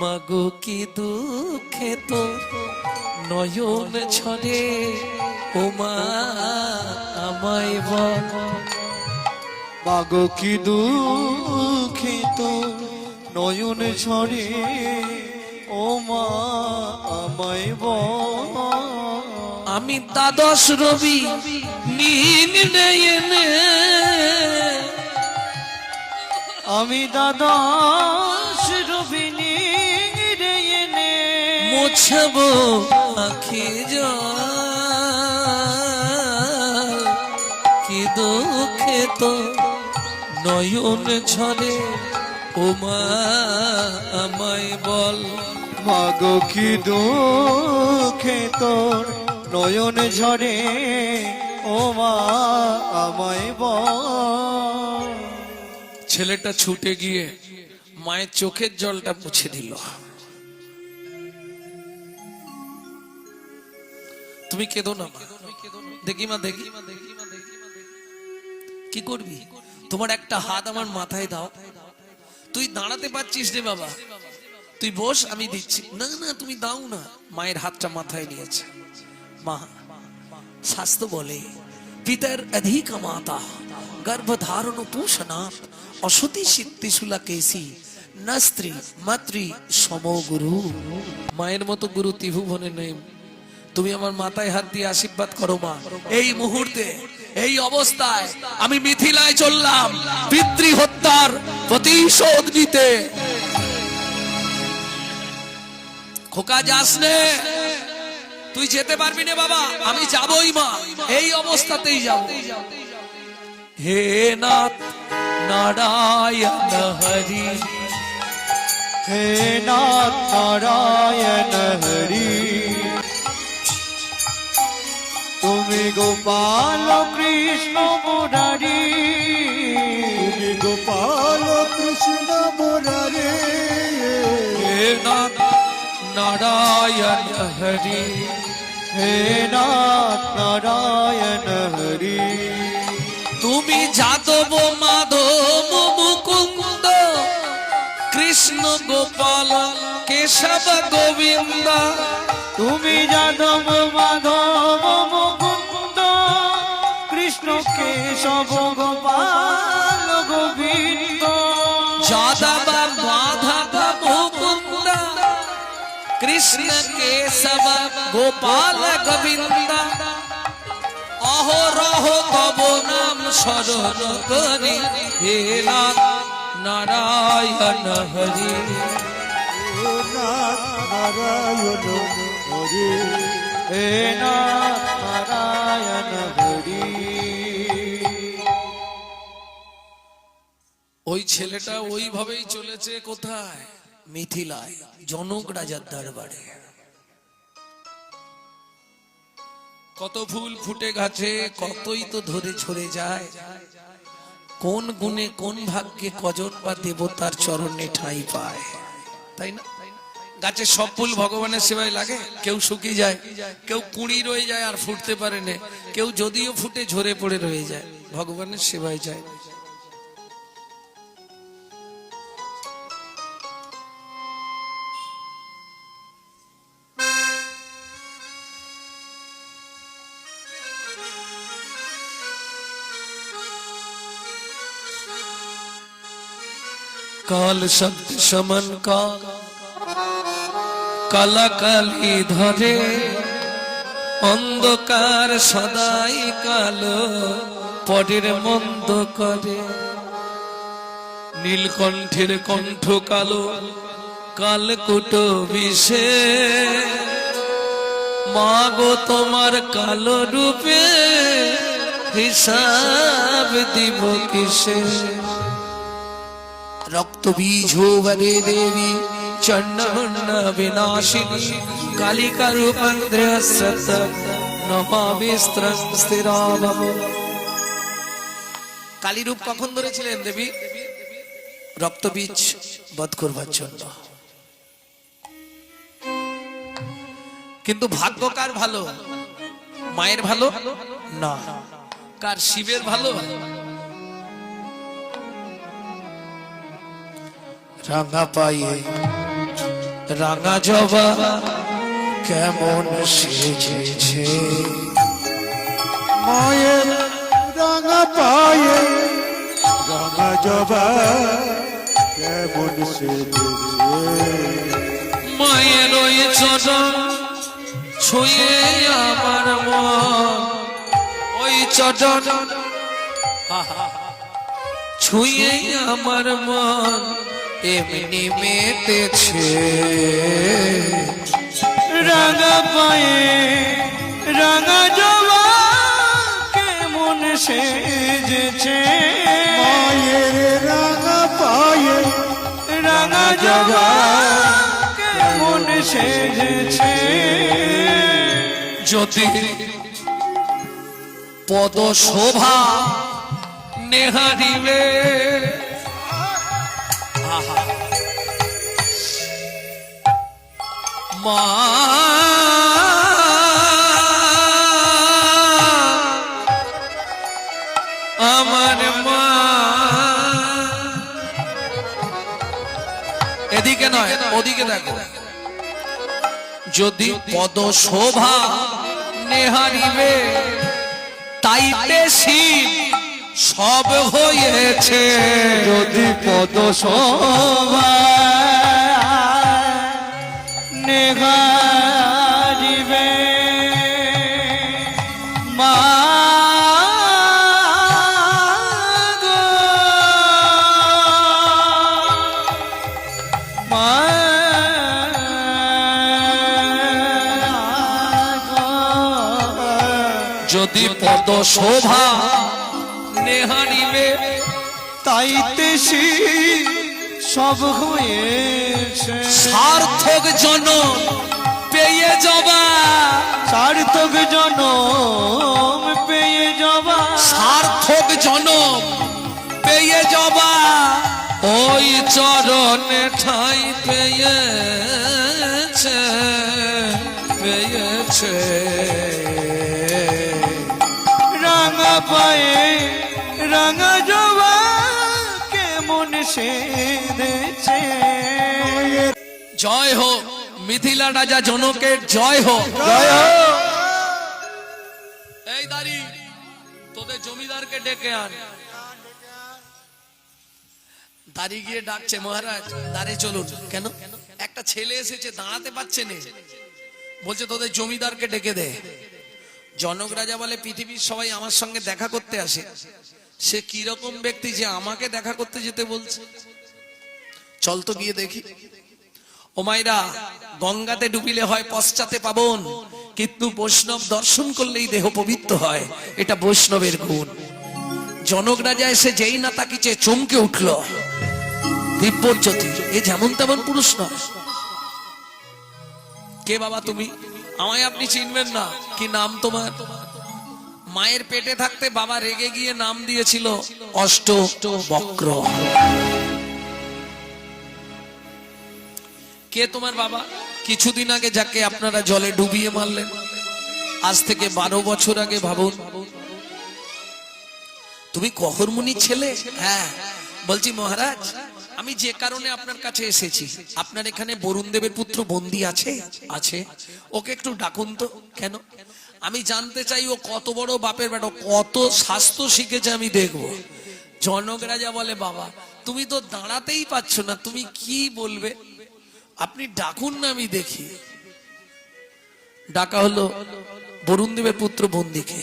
মাগো কি দুঃখে তো নয়ন ছড়ে, ও মা আমায় বল। মাগো কি দুঃখিত নয়ন ঝরে, ও মা আমায় বল। আমি দ্বাদশ রবি নীল এনে, আমি দাদা রবিনী রে এনে মুছব আখি জল। কি দুঃখে তো নয়ন ঝরে, ও মা আমায় বল। মাগো কি দুঃখে তোর নয়ন ঝরে, ও মা আমায় বল। ছেলেটা ছুটে গিয়ে মায়ের চোখের জলটা মুছে দিল। তুমি কেঁদো না মা, দেখি মা, দেখি কি করবি? তোমার একটা হাত আমার মাথায় দাও। তুই দাঁড়াতে পারছিস রে বাবা, তুই বস, আমি দিচ্ছি। না না, তুমি দাও না। মায়ের হাতটা মাথায় নিয়েছে। মা, শাস্ত্র বলে পিতার অধিক মাতা গর্ভধারণ পোষণাৎ অসতি সিদ্ধিশুলা কেসি না স্ত্রী মাতৃ সমগুরু। মায়ের মতো গুরু ত্রিভুবনে নেই। তুমি আমার মাথায় হাত দিয়ে আশীর্বাদ করো মা। এই মুহূর্তে এই অবস্থায় আমি মিথিলায় চললাম পিতৃ হত্যার প্রতিশোধ নিতে। খোকা যাস নে, তুই যেতে পারবি না বাবা, আমি যাবই মা, এই অবস্থাতেই যাব। হে নাথ নারায়ণ হরি, হে নাথ নারায়ণ হরি, তুমি গোপাল কৃষ্ণ মুরারি, তুমি গোপাল কৃষ্ণ মুরারি। হে নাথ নারায়ণ হরি, হে নাথ নারায়ণ হরি, তুমি যাদব মাধব মুকুন্দ কৃষ্ণ গোপাল কেশব গোবিন্দ। তুমি যাদব মাধব মুকুন্দ কৃষ্ণ কেশব গোপাল গোবিন্দ। যাদব মাধব মুকুন্দ কৃষ্ণ কেশব গোপাল গোবিন্দ। অহরহ তব নাম স্মরণ করি, হে নাথ নারায়ণ হরি। হে নাথ নারায়ণ হরি, হে নাথ নারায়ণ হরি। ওই ছেলেটা ওইভাবেই চলেছে কোথায়? মিথিলায়, জনক রাজার দরবারে। কত ফুল ফুটে গাছে, কতই তো ধরে ঝরে যায়। কোন গুণে কোন ভাগ্যে কজন বা দেবতার চরণে ঠাঁই পায়, তাই না? গাছে সব ফুল ভগবানের সেবায় লাগে, কেউ শুকিয়ে যায়, কেউ কুঁড়ি রয়ে যায় আর ফুটতে পারে না, কেউ যদিও ফুটে ঝরে পড়ে রয়ে যায়, ভগবানের সেবায় যায়। কাল শব্দ সমন কাল, কালাকালি ধরে অন্ধকার সদাই কালো পরের মন্দ করে। নীলকণ্ঠের কণ্ঠ কালো কালকুট বিষে, মাগো তোমার কালো রূপে হিসাব দিব কিসে। রক্ত বীজ বনে দেবী চন্ডমুন্ড বিনাশিনী, কালিকা রূপান্দ্রসত নমামি স্থিরাভব। কালী রূপ কখন ধরেছিলেন দেবী? রক্ত বীজ বধ করবার জন্য। কিন্তু ভাগ্য কার ভালো? মায়ের ভালো না, কার? শিবের ভালো। রাঙা পায়ে রাঙা জবা কেমন সেজেছে, মায়ের রাঙা পায়ে রাঙা জবা কেমন সেজেছে। মায়ের ওই চরণ ছুঁয়ে আমার মন, ওই চরণ ছুঁয়ে আমার মন এমনি মেতেছে। রাঙা পায়ে রাঙা জবা কেমন সেজেছে, মায়ের রাঙা পায়ে রাঙা জবা কেমন সেজেছে। যদি পদ শোভা নেহারিবে, মা আমার মা, এদিকে নয় ওদিকে দেখো। যদি পদ শোভা নেহারিবে তাইতে শিব সব হয়েছে। যদি পদ শোভা নেগারিবে মা গো, মা গো। যদি পদ শোভা নেহারিবে তাইতে শিব সব হয়েছে। সার্থক জনম পেয়ে যাবা, সার্থক জনম পেয়ে যাবা, সার্থক জনম পেয়ে যাবা, ওই চরণে ঠাই পেয়েছে পেয়েছে। রাঙা পায়ে রাঙা জবা কেমন সেধেছে। জয় হোক মিথিলা রাজা জনকের, জয় হোক। এই দাঁড়ি তোদের জমিদারকে ডেকে আন। দাঁড়ি গিয়ে ডাকছে, মহারাজ দাঁড়িয়ে চলুন। কেন? একটা ছেলে এসেছে দাঁড়াতে পারছে না, বলছে তোদের জমিদারকে ডেকে দে। জনক রাজা বলে পৃথিবীর সবাই আমার সঙ্গে দেখা করতে আসে, সে কি রকম ব্যক্তি যে আমাকে দেখা করতে যেতে বলছে? চল তো গিয়ে দেখি। ও মাইরা, গঙ্গাতে ডুবিলে হয় পশ্চাতে পাবন, কিন্তু বৈষ্ণব দর্শন করলেই দেহ পবিত্র হয়, এটা বৈষ্ণবের গুণ। জনক রাজা এসে যেই না তাকিছে চমকে উঠল, দিব্যজ্যোতি, এ যেমন তেমন পুরুষ নয়। কে বাবা তুমি? আমায় আপনি চিনবেন না। কি নাম তোমার? মায়ের পেটে থাকতে বাবা রেগে গিয়ে নাম দিয়েছিল অষ্টবক্র। কে তোমার বাবা? কিছুদিন আগে যাকে আপনারা জলে ডুবিয়ে মারলেন, আজ থেকে 12 বছর আগে ভাবুন। তুমি কহরমুনির ছেলে? হ্যাঁ। বলছি মহারাজ, আমি যে কারণে আপনার কাছে এসেছি, আপনার এখানে বরুণ দেবের পুত্র বন্দী আছে? আছে। ওকে একটু ডাকুন তো। কেন? আমি জানতে চাই ও কত বড় বাপের বেটা, কত শাস্ত্র শিখেছে আমি দেখবো। জনক রাজা বলে, বাবা তুমি তো দাঁড়াতেই পারছো না, তুমি কি বলবে? আপনি ডাকুন না, আমি দেখি। ডাকা হলো বরুণ দেবের পুত্র বন্দীকে,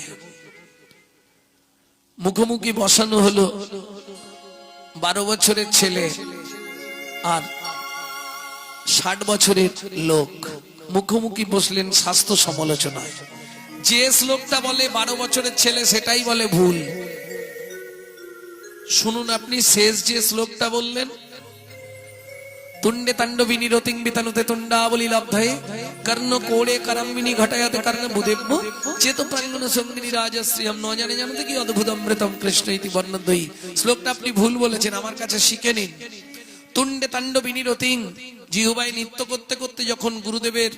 মুখোমুখি বসানো হলো 12 বছরের ছেলে আর 60 বছরের লোক, মুখোমুখি বসলেন স্বাস্থ্য সমালোচনায়। যে শ্লোকটা বলে 12 বছরের ছেলে, সেটাই বলে ভুল। শুনুন আপনি শেষ যে শ্লোকটা বললেন, তুণ্ডে তাণ্ডবিনী রতিং বিতানুতে তুণ্ডাবলি লব্ধয়ে কর্ণ কোড়ে করম্বিনী ঘটায়াতে কর্ণ বুদেব্য চেত প্রাঙ্গণ সঙ্গিনী রাজশ্রীয়ম ন জানে জানতে কি অদ্ভুত অমৃতম কৃষ্ণ ইতি বর্ণদ্বয়ী। শ্লোকটা আপনি ভুল বলেছেন, আমার কাছে শিখে নিন। তুণ্ডে তাণ্ডবিনী রতিং, জিহ্বায় নৃত্য করতে করতে যখন গুরুদেবের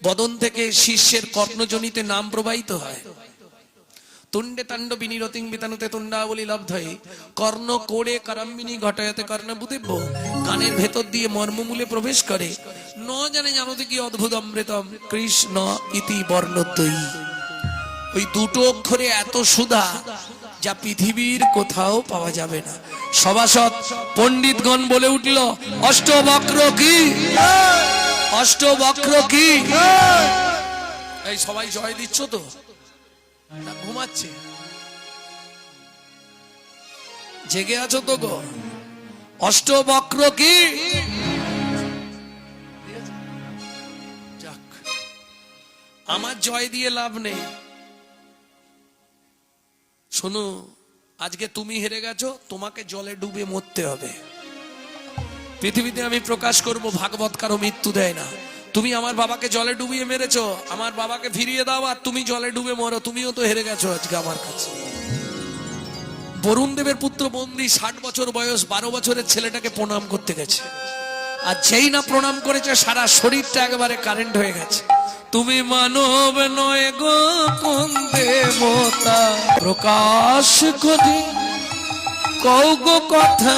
বদন থেকে শিষ্যের কর্ণজনিতে নাম প্রবাহিত হয়, তুণ্ডে তাণ্ডবিনী রতিং বিতানুতে তুণ্ডাবলি লব্ধয়ে কর্ণ কোড়ে করম্বিনী ঘটায়াতে কর্ণ বুদেব্য, কানের ভেতর দিয়ে মর্মমূলে প্রবেশ করে। ন জানে জানতে কি অদ্ভুত অমৃতম কৃষ্ণ ইতি বর্ণদ্বয়ী। ওই দুটো অক্ষরে এত সুধা যা পৃথিবীর কোথাও পাওয়া যাবে না। সভাসদ পণ্ডিতগণ বলে উঠল, অষ্টবক্র কি? অষ্টবক্র কি? এই সবাই জয় দিচ্ছ তো? না ঘুমাচ্ছে? জেগে আছো তো গো? অষ্টবক্র কি? যাক, আমার জয় দিয়ে লাভ নেই। শোনো, আজকে তুমি হেরে গেছো, তোমাকে জলে ডুবে মরতে হবে। পৃথিবীতে আমি প্রকাশ করব, ভাগবত কারো মৃত্যু দেয় না। তুমি আমার বাবাকে জলে ডুবিয়ে মেরেছো, আমার বাবাকে ফিরিয়ে দাও আর তুমি জলে ডুবে মরো, তুমিও তো হেরে গেছো আজকে আমার কাছে। বরুণ দেবের পুত্র বন্দী, 60 বছর বয়স, 12 বছরের ছেলেটাকে প্রণাম করতে গেছে, আর যেই না প্রণাম করেছে সারা শরীরটা একেবারে কারেন্ট হয়ে গেছে। তুমি মানব নয় গো কোন দেবতা, প্রকাশ করি কও গো কথা,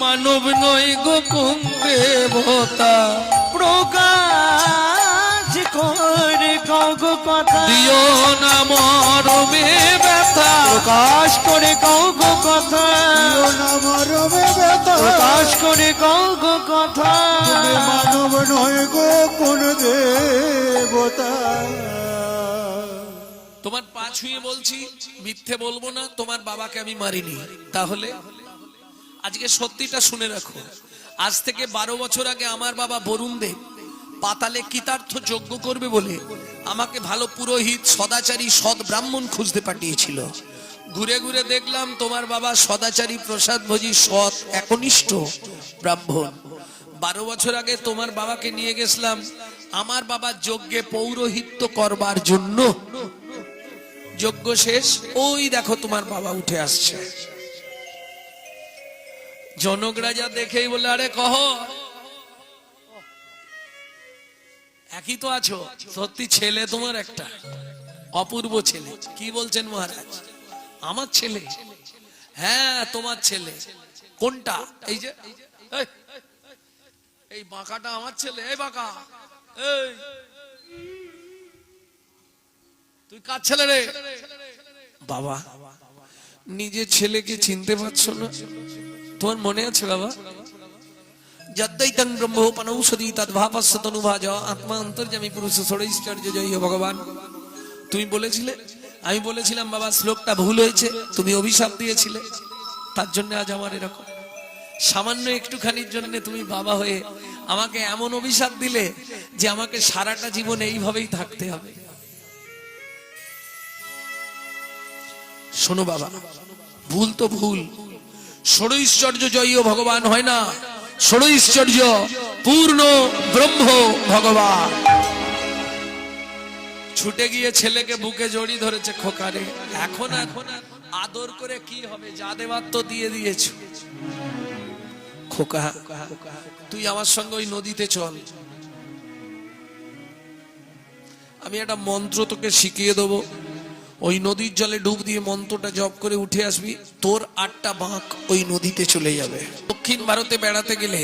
মানব নয় গো কোন দেবতা, প্রকাশ করে কও গো কথা, দিও না মরমে ব্যথা, প্রকাশ করে কও গো কথা, দিও না মরমে ব্যথা। প্রকাশ করে কও গো কথা। তুমি মানব নয় গো কোন দেবতা। তোমার পা ছুঁয়ে বলছি, মিথ্যে বলবো না, তোমার বাবাকে আমি মারিনি। তাহলে আজকে সত্যিটা শুনে রাখো। আজ থেকে 12 বছর আগে আমার বাবা বরুণ দেব পাতালে কৃতার্থ যজ্ঞ করবে বলে আমাকে ভালো পুরোহিত, সদাচারী, সৎ ব্রাহ্মণ খুঁজতে পাঠিয়েছিল। ঘুরে ঘুরে দেখলাম তোমার বাবা সদাচারী, প্রসাদভোজী, সৎ, একনিষ্ঠ ব্রাহ্মণ। 12 বছর আগে তোমার বাবাকে নিয়ে গেছিলাম আমার বাবার যজ্ঞে পৌরোহিত্য করবার জন্য। যজ্ঞ শেষ, ওই দেখো তোমার বাবা উঠে আসছে। জনক রাজা দেখেই বলে, আরে কহ, একই তো আছো, সত্যি ছেলে তোমার একটা, অপূর্ব ছেলে। কি বলছেন মহারাজ? আমার ছেলে? হ্যাঁ তোমার ছেলে। কোনটা? এই যে এই বাঁকাটা আমার ছেলে। এই বাঁকা, এই তুই কার ছেলে রে? বাবা, নিজের ছেলেকে চিনতে পারছো না? তোমার মনে আছে বাবা? যদ্দৈতং ব্রহ্মোপনৌষধি তদ্ভাবস্য তনুভাজ আত্মা অন্তর্যামী পুরুষ ষড়ৈশ্বর্য জয় ভগবান। তুমি বলেছিলে, আমি বলেছিলাম বাবা শ্লোকটা ভুল হয়েছে, তুমি অভিশাপ দিয়েছিলে, তার জন্য আজ আমার এরকম। সামান্য একটুখানির জন্য তুমি বাবা হয়ে আমাকে এমন অভিশাপ দিলে যে আমাকে সারাটা জীবন এইভাবেই থাকতে হবে। শোনো বাবা, ভুল তো ভুল, ষড়ৈশ্বর্য জয় ভগবান হয় না, ষড়ৈশ্বর্য পূর্ণ ব্রহ্ম ভগবান। ছুটে গিয়ে ছেলেকে বুকে জড়ি ধরেছে, খোকারে এখন এখন আদর করে কি হবে, যা দেবার তো দিয়ে দিয়েছ। খোকা, তুই আমার সঙ্গে ওই নদীতে চল, আমি একটা মন্ত্র তোকে শিখিয়ে দেবো। ওই নদীর জলে ডুব দিয়ে মন্ত্রটা জপ করে উঠে আসবি, তোর 8টা বাঁক ওই নদীতে চলে যাবে। দক্ষিণ ভারতে বেড়াতে গেলে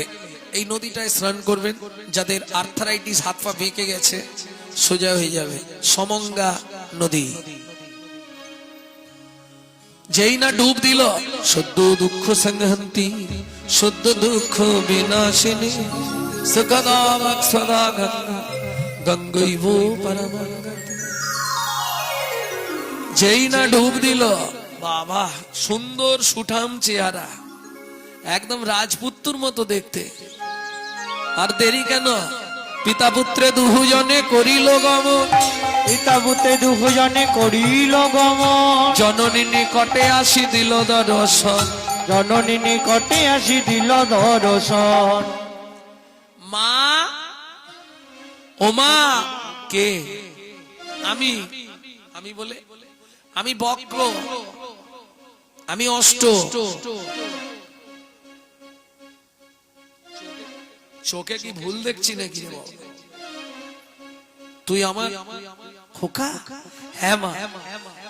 এই নদীটায় স্নান করবেন, যাদের আর্থারাইটিস, হাত পা বেঁকে গেছে, সোজা হয়ে যাবে। সমঙ্গা নদী। যেই না ডুব দিল, সদ্য দুঃখ সংহন্তি, সদ্য দুঃখ বিনাশিনী, সদা সদা গঙ্গা গঙ্গৈব পরমাগতি। যেই না ডুব দিল, বাবা সুন্দর সুঠাম চেহারা, একদম রাজপুত্তর মতো দেখতে। আর দেরি কেন? পিতা পুত্রে দুজনে করিল গমন, পিতা পুত্রে দুজনে করিল গমন, জননী নিকটে আসি দিল দর্শন, জননী নিকটে আসি দিল দর্শন। মা, ও মা। কে? আমি। আমি বলে, আমি বক্র, আমি অষ্ট। চোখে কি ভুল দেখছি নাকি? তুই আমার খোকা? হ্যাঁ মা।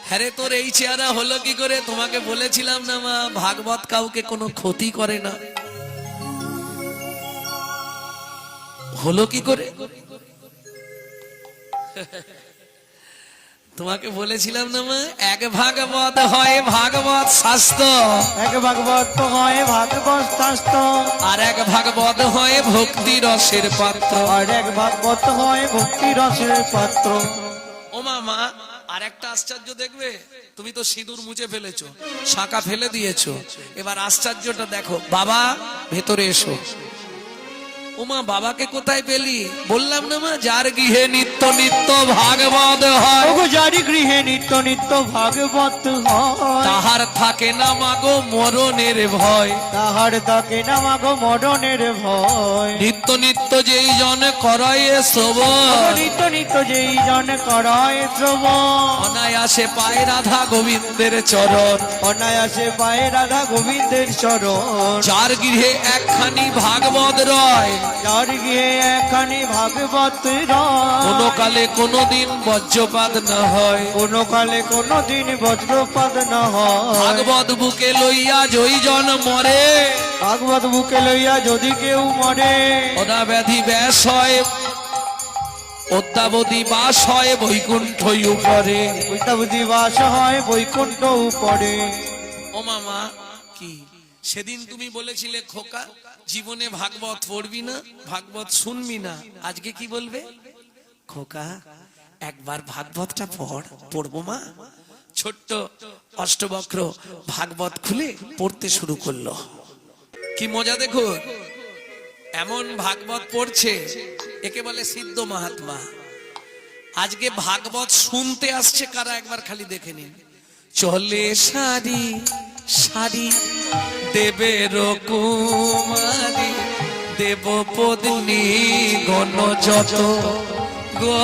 হ্যাঁ রে, তোর এই চেহারা হলো কি করে? তোমাকে বলেছিলাম না মা, ভাগবত কাউকে কোনো ক্ষতি করে না। হলো কি করে? তোমাকে বলেছিলাম না মা, এক ভাগবত হয় ভাগবত শাস্ত্র, এক ভাগবত হয় ভাগবত শাস্ত্র, আর এক ভাগবত হয় ভক্তি রসের পাত্র, আর এক ভাগবত হয় ভক্তি রসের পাত্র। ও মামা, আর একটা আশ্চর্য দেখবে। তুমি তো সিঁদুর মুছে ফেলেছো, শাঁখা ফেলে দিয়েছো, এবার আশ্চর্যটা দেখো। বাবা ভেতরে এসো। ও মা, বাবাকে কোথায় পেলি? বললাম না মা, যার গৃহে নিত্য নিত্য ভাগবত হয়, ওগো যারি গৃহে নিত্য নিত্য ভাগবত হয়, তাহার থাকে না মাগো মরণের ভয়, তাহার থাকে না মাগো মরণের ভয়। নিত্য নিত্য যেই জন করায় শ্রবণ, নিত্য নিত্য যেই জন করায় শ্রবণ, অনায়াসে পায় রাধা গোবিন্দের চরণ, অনায়াসে পায় রাধা গোবিন্দের চরণ। যার গৃহে একখানি ভাগবত রয়, যার গৃহে একখানি ভাগবত রয়, কোন কালে কোনদিন বজ্রপাত না হয়, কোন কালে কোন দিন বজ্রপাত না হয়। ভাগবত বুকে লইয়া জয়ী জন মরে, ভাগবত বুকে লইয়া যদি কেউ মরে, অনা ব্যাধি ব্যাস হয়, অদ্যাবধি বাস হয় বৈকুণ্ঠ উপরে। অদ্যাবধি বাস হয় বৈকুণ্ঠ উপরে। ও মামা, কি সেদিন তুমি বলেছিলে খোকা জীবনে ভাগবত পড়বি না, ভাগবত শুনবি না, আজকে কি বলবে? খোকা একবার ভাগবতটা পড়বো মা। ছোট্ট অষ্টবক্র ভাগবত খুলে পড়তে শুরু করলো। কি মজা দেখুন, এমন ভাগবত পড়ছে, একে বলে সিদ্ধ মহাত্মা। আজকে ভাগবত শুনতে আসছে কারা একবার খালি দেখে নিন। চলে সারি সারি দেবের কুমারী, দেব পত্নী গণ যত গো।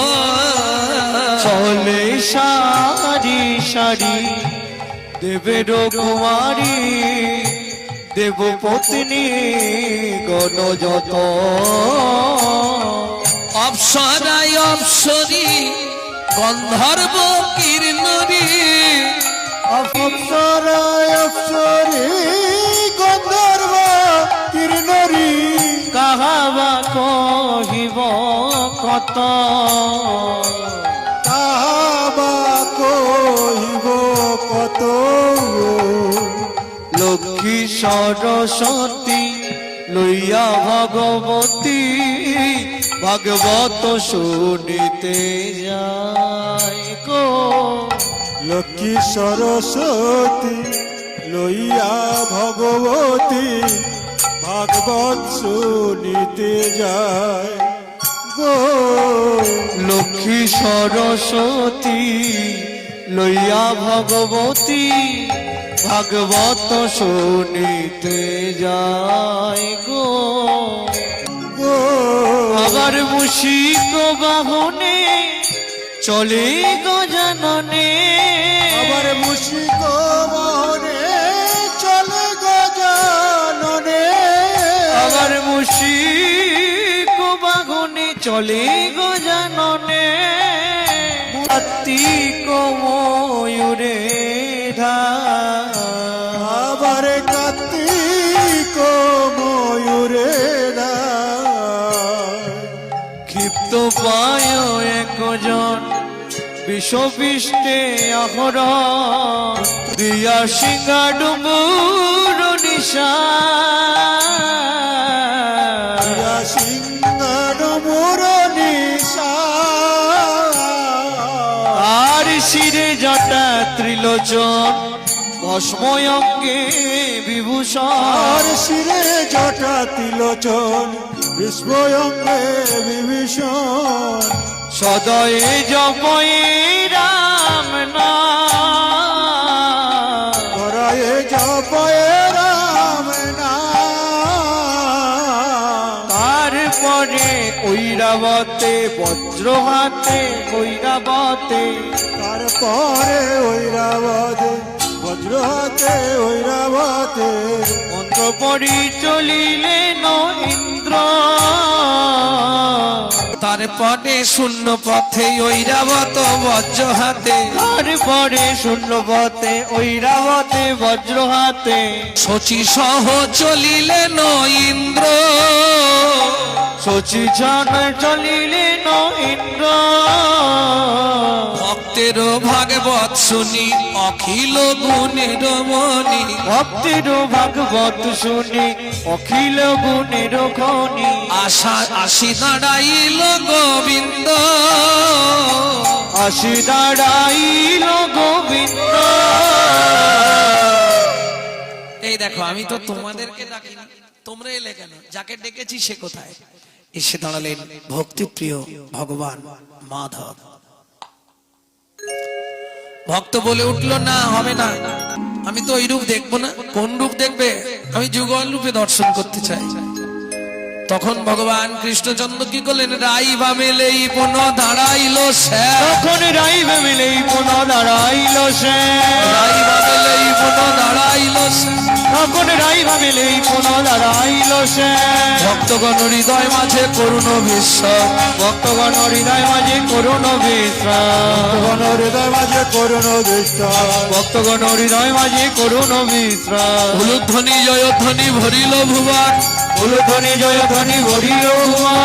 চলে সারি সারি দেবের কুমারী, দেব পত্নী গণ যত। অপ্সরায় অপ্সরী গন্ধর্ব কীর্ণরী, অপ্সরায় অপ্সরে গন্ধর্ব কিরণরী। কাহাবা কহিব কত, তাহাবা কহিব কত। লক্ষ্মী সরস্বতী লইয়া ভগবতী, ভাগবত শুনিতে যায় গো। লক্ষ্মী সরস্বতী লইয়া ভগবতী, ভাগবত শুনিতে যায় গো। লক্ষ্মী সরস্বতী লইয়া ভগবতী, ভাগবত শুনিতে যায় গো। গো আবার মুশিক বাহনে চলে গজাননে, আবার মুশিক মনে চলে গজাননে। আবার মুশিক বাহনে চলে গজাননে। কার্তিক ময়ূরে আবার কার্তিক ময়ূরে ক্ষিপ্ত পায় একজন বিষপৃষ্টে আহরণ, দিয়া সিংহা ডুমুর নিশা। সিংহার মোর নিশা। আর শিরে জটা ত্রিলোচন, ভস্ময়ঙ্গে বিভূষণ। আর শিরে জটা তিলোচন, বিস্ময়ঙ্গে বিভীষণ। সদয়ে জপয়ে রাম নাম, পরায়ে জপয়ে রাম নাম। তারপরে ঐরাবতে বজ্র হাতে, ঐরাবতে তারপরে ঐরাবতে বজ্র হাতে, ঐরাবতে মন্ত্র পড়ি চলিলেন ইন্দ্র। তারপরে শূন্য পথে ঐরাবত বজ্র হাতে, তারপরে শূন্য পথে ঐরাবতে বজ্র হাতে, শচী সহ চলিলেন ইন্দ্র। শচী জন চলিলেন ইন্দ্র। ভক্তের ভাগবত শুনি অখিল গুণের মনি, ভক্তির ভাগবত শুনি অখিল গুণের খনি। আশা আসি দাঁড়াইল গোবিন্দ, আসি দাঁড়াইল গোবিন্দ। এই দেখো আমি তো তোমাদেরকে ডাকিনি, তোমরা এলে কেন? যাকে ডেকেছি সে কোথায়? এসে দাঁড়ালেন ভক্তিপ্রিয় ভগবান মাধব। ভক্ত বলে উঠলো না, হবে না, আমি তো ওই রূপ দেখবো না। কোন রূপ দেখবে? আমি যুগল রূপে দর্শন করতে চাই। তখন ভগবান কৃষ্ণচন্দ্র কি করলেন? রাইবা মেলেই পুনঃ দাঁড়াইল শ্যাম। তখন রাইবে মিলেই পুনঃ দাঁড়াইল সে, রাইবা মেলেই পুনঃ দাঁড়াইল শ্যাম। তখন রাইবা মিলেই পুনঃ দাঁড়াইল সে। ভক্তগণ হৃদয় মাঝে করুণ বিশ্বাস, ভক্তগণ হৃদয় মাঝে করুণ বিশ্রাম, ভগবান হৃদয় মাঝে করুণ দৃষ্টা। ভক্তগণ হৃদয় মাঝে করুণ বিশ্রাম। উলুধ্বনি জয়ধ্বনি ভরিল ভুবন, মূলধ্বনি জয়ধ্বনি বলিল উমা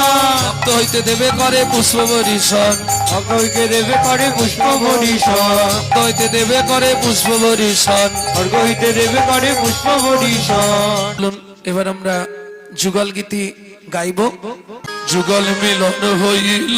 ভক্ত হইতে দেবে করে পুষ্প বরিশন, অজ্ঞকে দেবে করে পুষ্প বরিশন, ভক্ত হইতে দেবে করে পুষ্প বরিশন। অর্ঘ হইতে দেবে করে পুষ্প বরিশন। চলুন এবার আমরা যুগল গীতি গাইব। যুগল মিলন হইল